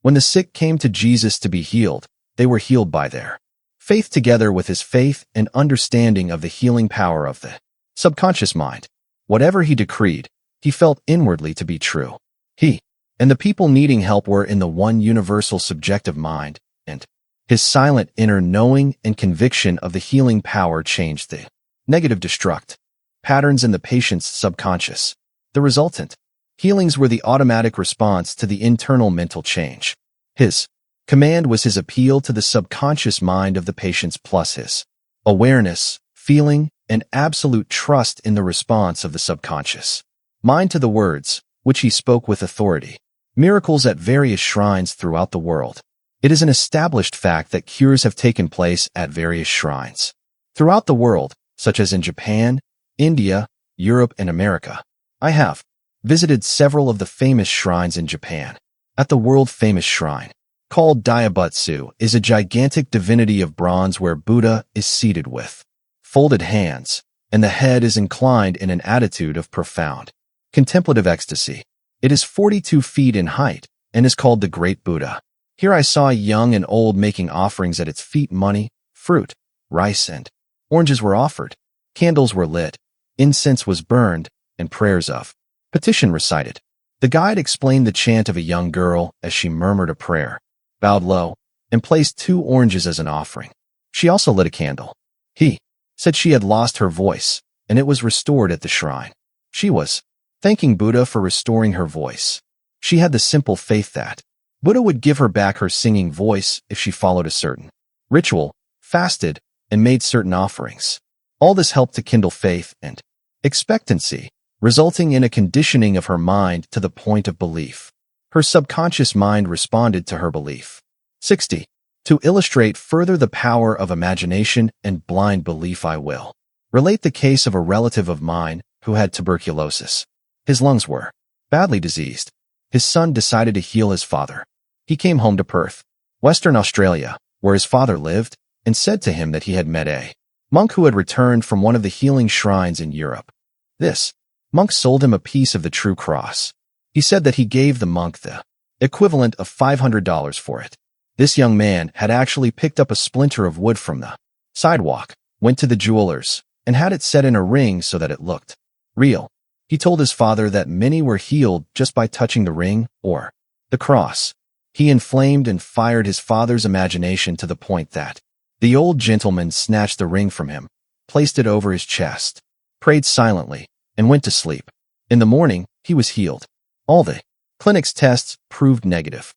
When the sick came to Jesus to be healed, they were healed by their faith together with his faith and understanding of the healing power of the subconscious mind. Whatever he decreed, he felt inwardly to be true. He and the people needing help were in the one universal subjective mind, and his silent inner knowing and conviction of the healing power changed the negative destruct patterns in the patient's subconscious. The resultant healings were the automatic response to the internal mental change. His command was his appeal to the subconscious mind of the patients plus his awareness, feeling, and absolute trust in the response of the subconscious mind to the words, which he spoke with authority. Miracles at various shrines throughout the world. It is an established fact that cures have taken place at various shrines throughout the world, such as in Japan, India, Europe, and America. I have visited several of the famous shrines in Japan. At the world-famous shrine, called Daibutsu, is a gigantic divinity of bronze where Buddha is seated with folded hands, and the head is inclined in an attitude of profound contemplative ecstasy. It is 42 feet in height and is called the Great Buddha. Here I saw young and old making offerings at its feet. Money, fruit, rice, and oranges were offered. Candles were lit, incense was burned, and prayers of petition recited. The guide explained the chant of a young girl as she murmured a prayer, bowed low, and placed 2 oranges as an offering. She also lit a candle. He said she had lost her voice, and it was restored at the shrine. She was thanking Buddha for restoring her voice. She had the simple faith that Buddha would give her back her singing voice if she followed a certain ritual, fasted, and made certain offerings. All this helped to kindle faith and expectancy, resulting in a conditioning of her mind to the point of belief. Her subconscious mind responded to her belief. 60. To illustrate further the power of imagination and blind belief, I will relate the case of a relative of mine who had tuberculosis. His lungs were badly diseased. His son decided to heal his father. He came home to Perth, Western Australia, where his father lived, and said to him that he had met a monk who had returned from one of the healing shrines in Europe. This monk sold him a piece of the true cross. He said that he gave the monk the equivalent of $500 for it. This young man had actually picked up a splinter of wood from the sidewalk, went to the jeweler's, and had it set in a ring so that it looked real. He told his father that many were healed just by touching the ring or the cross. He inflamed and fired his father's imagination to the point that the old gentleman snatched the ring from him, placed it over his chest, prayed silently, and went to sleep. In the morning, he was healed. All the clinic's tests proved negative.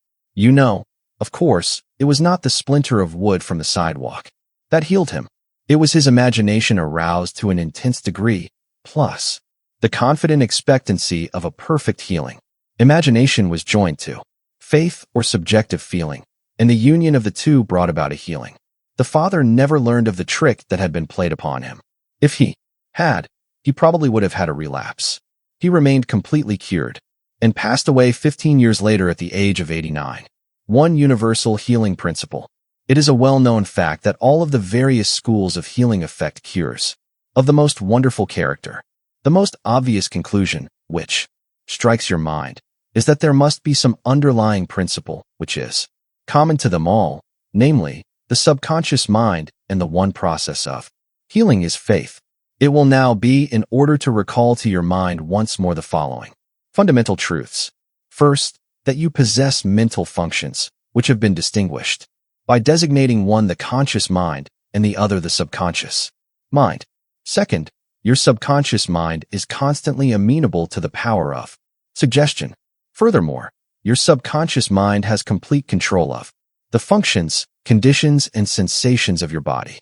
Of course, it was not the splinter of wood from the sidewalk that healed him. It was his imagination aroused to an intense degree, plus the confident expectancy of a perfect healing. Imagination was joined to faith or subjective feeling, and the union of the two brought about a healing. The father never learned of the trick that had been played upon him. If he had, he probably would have had a relapse. He remained completely cured and passed away 15 years later at the age of 89. One universal healing principle. It is a well-known fact that all of the various schools of healing effect cures of the most wonderful character. The most obvious conclusion, which strikes your mind, is that there must be some underlying principle which is common to them all, namely, the subconscious mind, and the one process of healing is faith. It will now be in order to recall to your mind once more the following fundamental truths. First, that you possess mental functions, which have been distinguished by designating one the conscious mind and the other the subconscious mind. Second, your subconscious mind is constantly amenable to the power of suggestion. Furthermore, your subconscious mind has complete control of the functions, conditions, and sensations of your body.